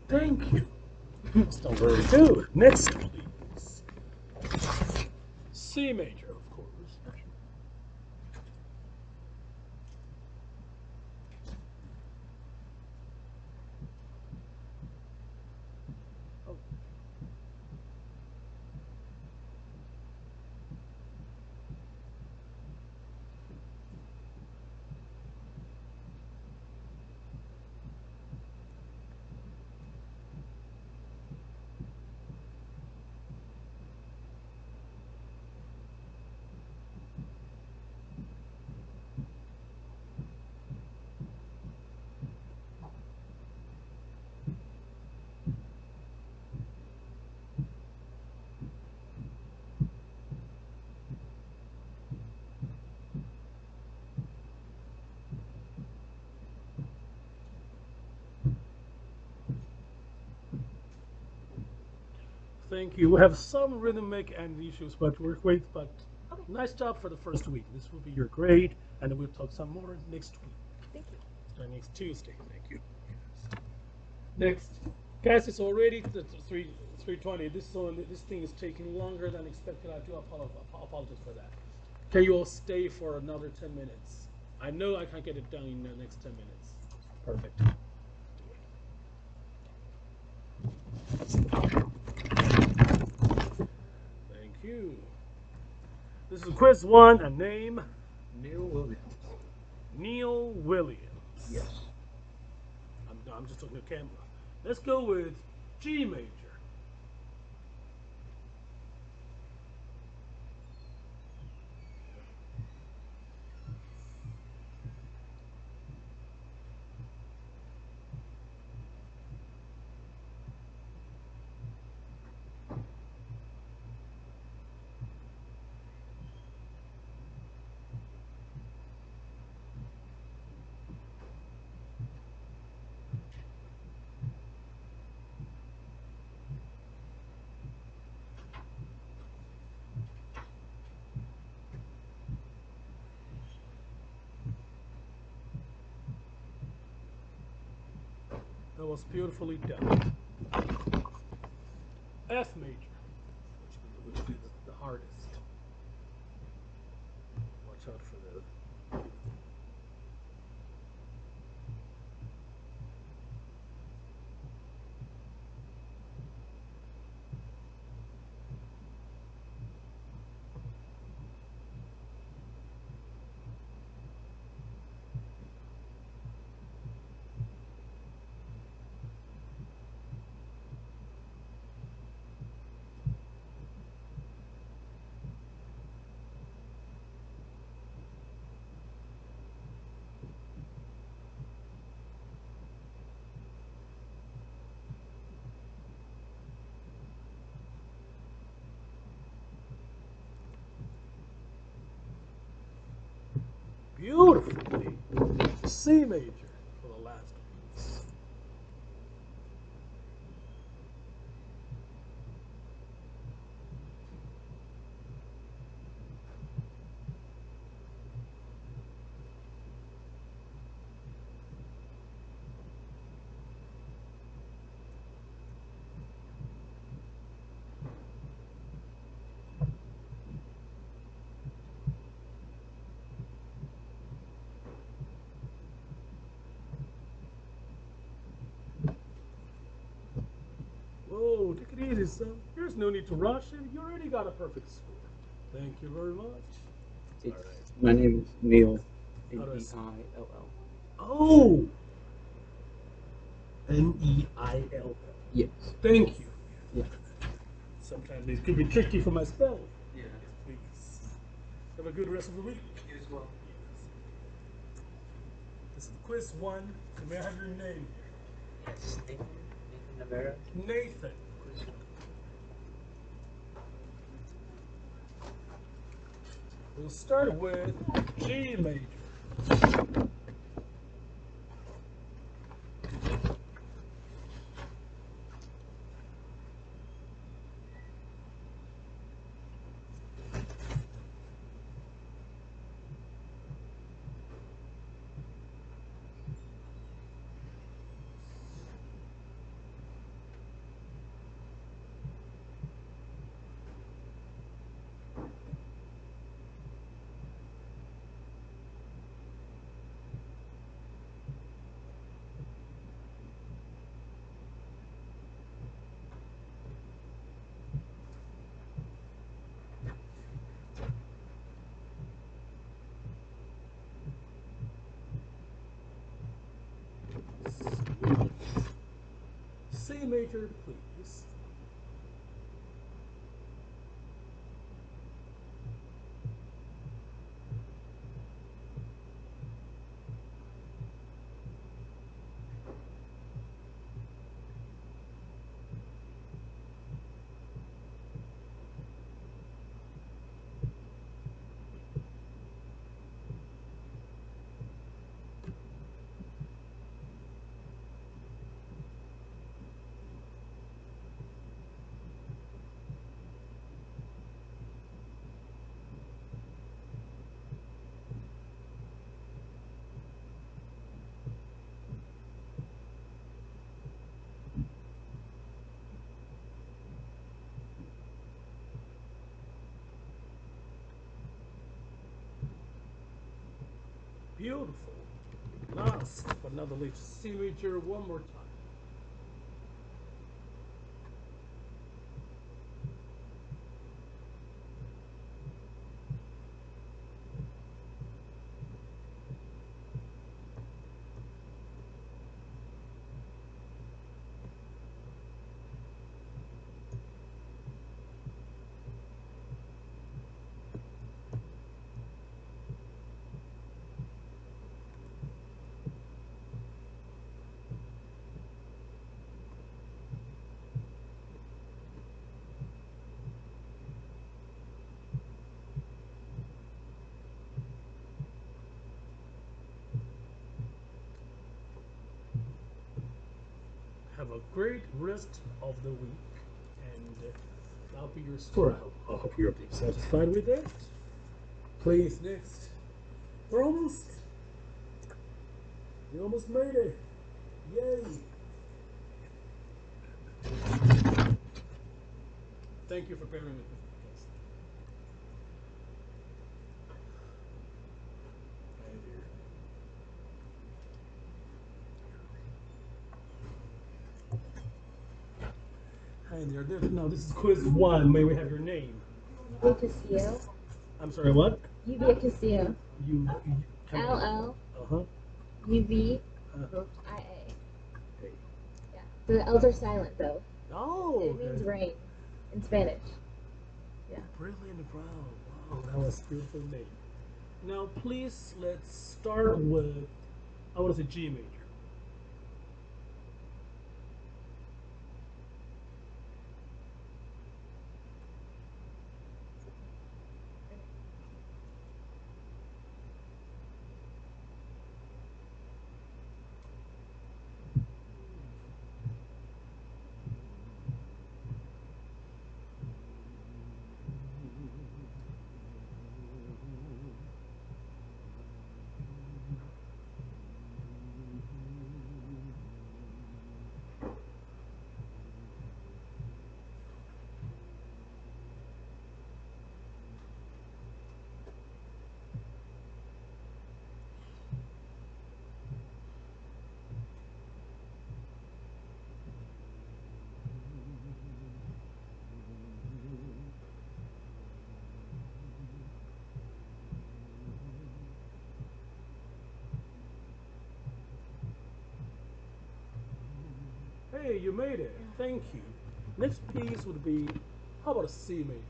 Thank you. Still very good. Next, please. C major, of course. Thank you. We have some rhythmic and issues, but work with. But Okay. nice job for the first week. This will be your grade, and then we'll talk some more next week. Thank you. Next Tuesday. Thank you. Next, guys, it's already the 3:20. This thing is taking longer than expected. I do apologize for that. Can you all stay for another 10 minutes? I know I can't get it done in the next 10 minutes. Perfect. Thank you. This is quiz one, a name. Neil Williams. Neil Williams. Yes. I'm just looking at the camera. Let's go with G major. was beautifully done. F major, which would be the hardest. Watch out for the. Beautifully. C major for the last piece. Whoa, take it easy, son. There's no need to rush, and you already got a perfect score. Thank you very much. It's, All right. my name is Neil. How do I s- Neill. Oh! Neill. Yes. Thank you. Yeah. Sometimes it could be tricky for my spelling. Yeah. Please. Have a good rest of the week. You as well. This is quiz 1. May I have your name here? Yes. Nathan Navarro. Nathan. We'll start with G major. C major, please. Beautiful. Last but not the least, C major one more time. Have a great rest of the week, and that'll be your score. I hope you're satisfied with it. Please, next. We almost made it. Yay! Thank you for bearing with me. Because... Right here. Hi there. No, this is quiz one. May we have your name? Uvia Castillo. I'm sorry, what? Uvia Castillo. You. LL. Uh-huh. UV. Uh-huh. IA. Hey. Yeah. The L's are silent though. Oh, It means rain in Spanish. Yeah. Brilliant Brown. Wow, that was a beautiful name. Now, please, let's start with, I want to say G major. Hey, you made it. Thank you. Next piece would be, how about a C major?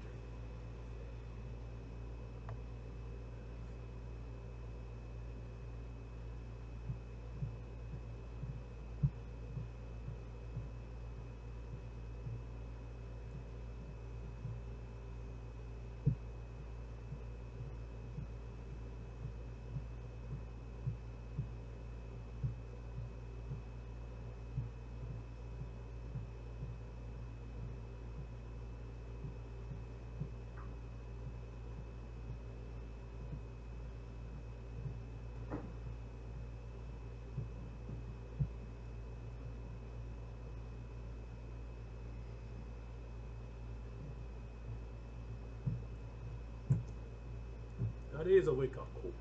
That is a wake-up call.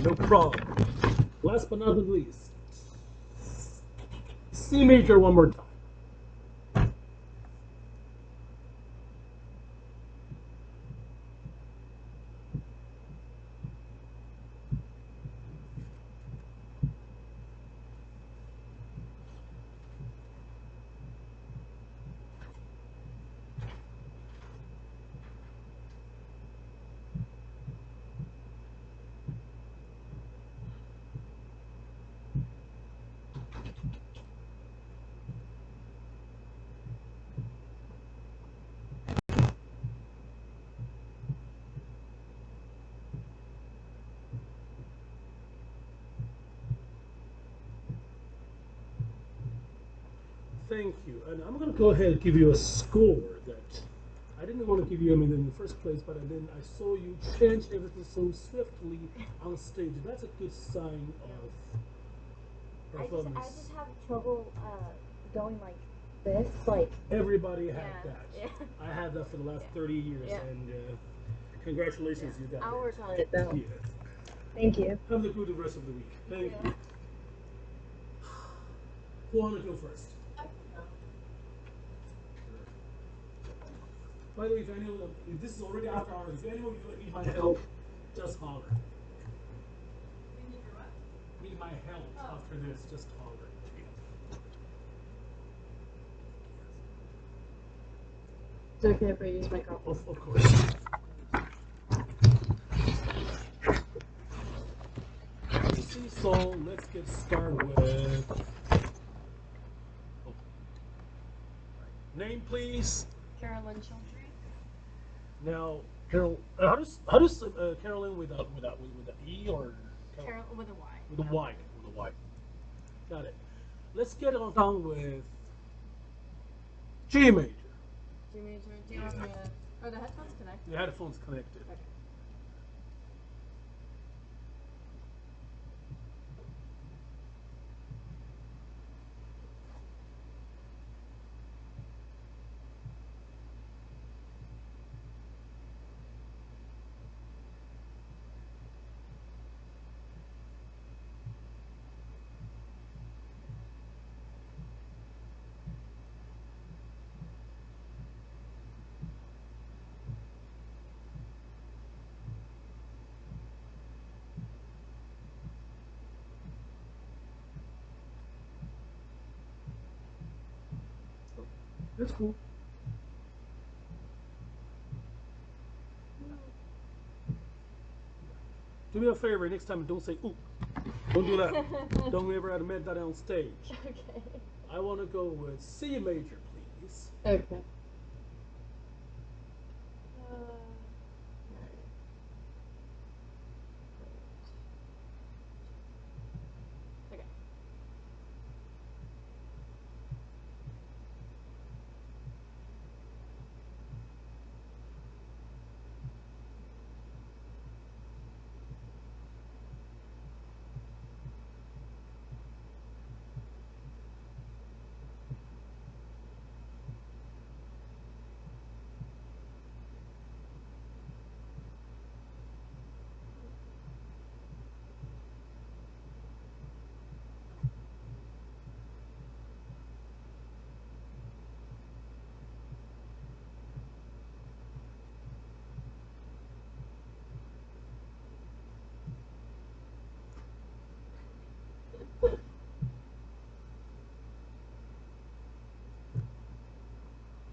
No problem. Last but not least, C major one more time. Thank you. And I'm going to go ahead and give you a score that I didn't want to give you in the first place, but then I saw you change everything so swiftly on stage. That's a good sign of performance. I just have trouble going like this, like. Everybody had Yeah, that. yeah. I had that for the last 30 years, Yeah. and congratulations, you got I'll it. work on it though. Yeah. Thank you. Have a good rest of the week. Thank you. Who want to go first? By the way, if this is already after hours, if anyone you need my help, just holler. Need my help after this, just holler. It's okay if I use my copy. Of course. So let's get started with name, please. Carolyn Childry. Now, Carol, how does Carolyn with a E or Carol with a Y. with a Y? With a Y. Got it. Let's get on down with G major. G major. Do you want me to? Are the headphones connected? The headphones connected. Okay. It's cool. Do me a favor, next time don't say ooh. Don't do that. Don't ever admit that on stage. Okay. I want to go with C major, please. Okay. Okay.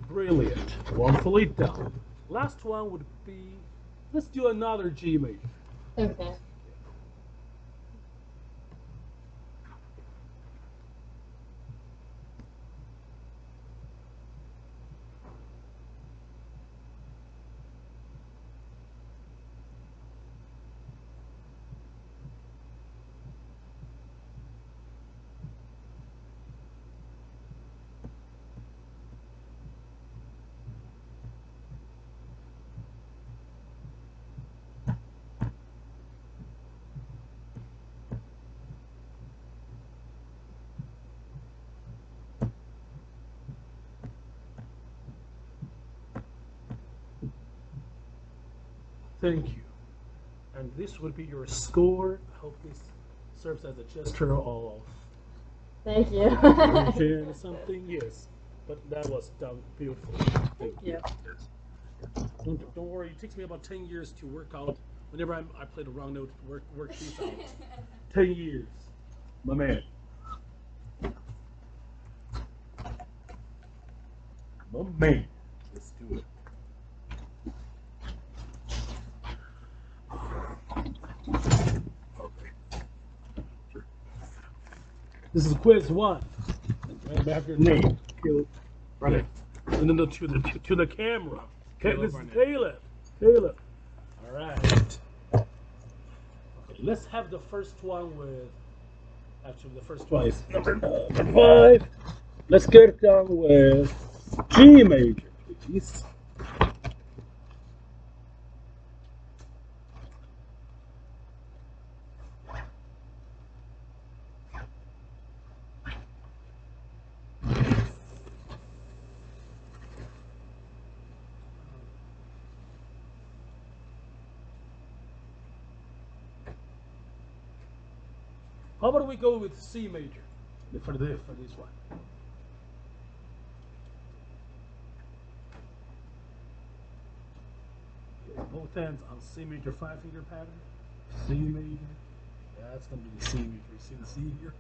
Brilliant. Wonderfully done. Last one would be, let's do another G major. Okay. Thank you. And this would be your score. I hope this serves as a gesture of Thank you. appreciation or something. Yes. But that was done beautifully. Thank you. Yeah. Yes. Don't worry, it takes me about 10 years to work out. Whenever I play the wrong note, work these out. 10 years. My man. My man. Let's do it. This is quiz one. Right back your name. Caleb. Run it. And then to the camera. Okay, Caleb this is Barnett. Caleb. Caleb. All right. Okay, let's have the first one with. Actually, the first one is number 5. Let's get it done with G major, please. How about we go with C major for this one? Okay, both hands on C major 5-finger pattern. C major. That's gonna be the C major. You see the C here?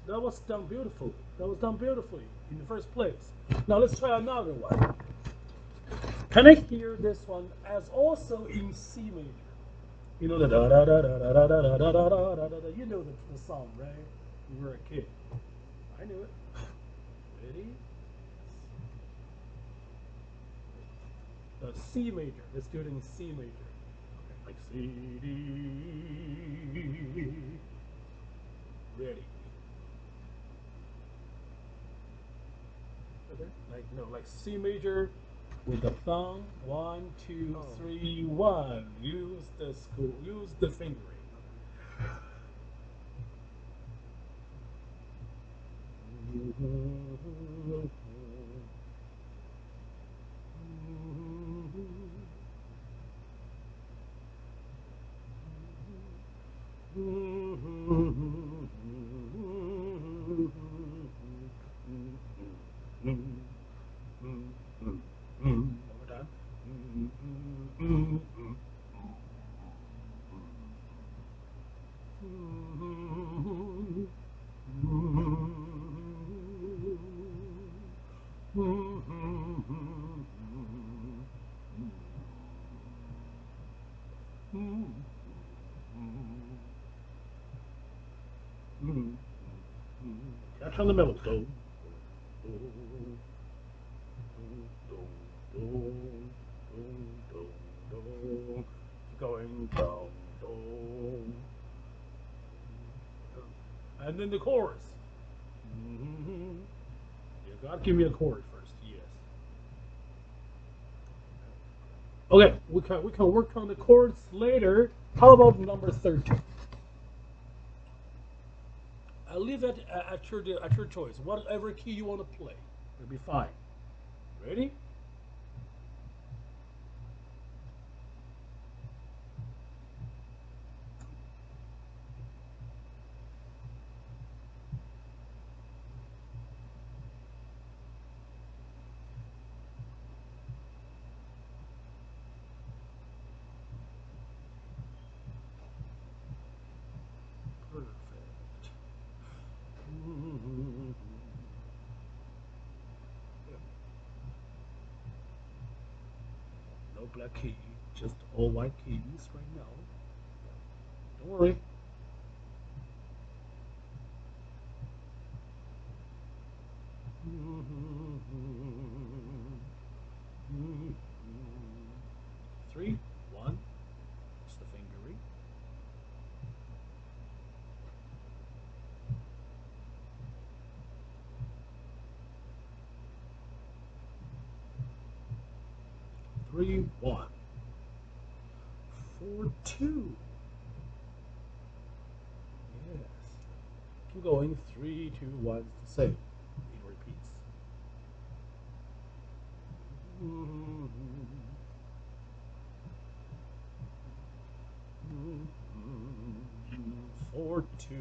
That was done beautifully. That was done beautifully in the first place. Now let's try another one. Can I hear this one as also in C major? You know the da da da da da da da da da da da da. You know the song, right? You were a kid. I knew it. Ready? The C major. Let's do it in C major. Like C D. Ready. Okay. Like C major with the thumb. 1, 2, 3, 1. Use the fingering. One more time. Catch on the middle. Do. Going down, and then the chorus. You gotta give me a chord first. Yes. Okay, we can work on the chords later. How about number 13? I'll leave it at your choice. Whatever key you want to play, it'll be fine. Ready? Perfect. No black key, just all white keys right now. Don't worry. Three, one. It's the fingering. Three, one. 4, 2. Yes. Keep going. 3, 2, 1. It's the same. It repeats. 4, 2.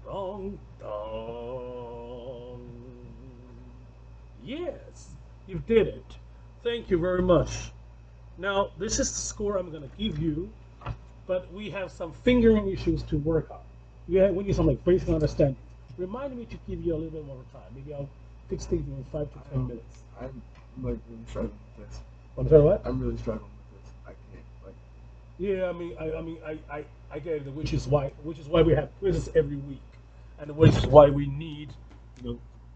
Wrong. Dong. Yes, you did it. Thank you very much. Now, this is the score I'm going to give you, but we have some fingering issues to work on. We need some like basic understanding. Remind me to give you a little bit more time. Maybe I'll fix things in 5 to 10 minutes. I'm like really struggling with this. I'm sorry, what? I'm really struggling with this. I can't like. Yeah, I get it, which is why we have quizzes every week, and which is why we need,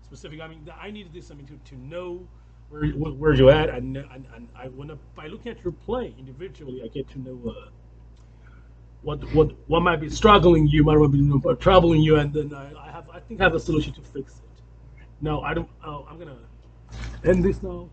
specific. I needed this, to know where you're at, and by looking at your play individually, I get to know what might be struggling you, might be troubling you, and then I think I have a solution to fix it. Now I'm gonna end this now.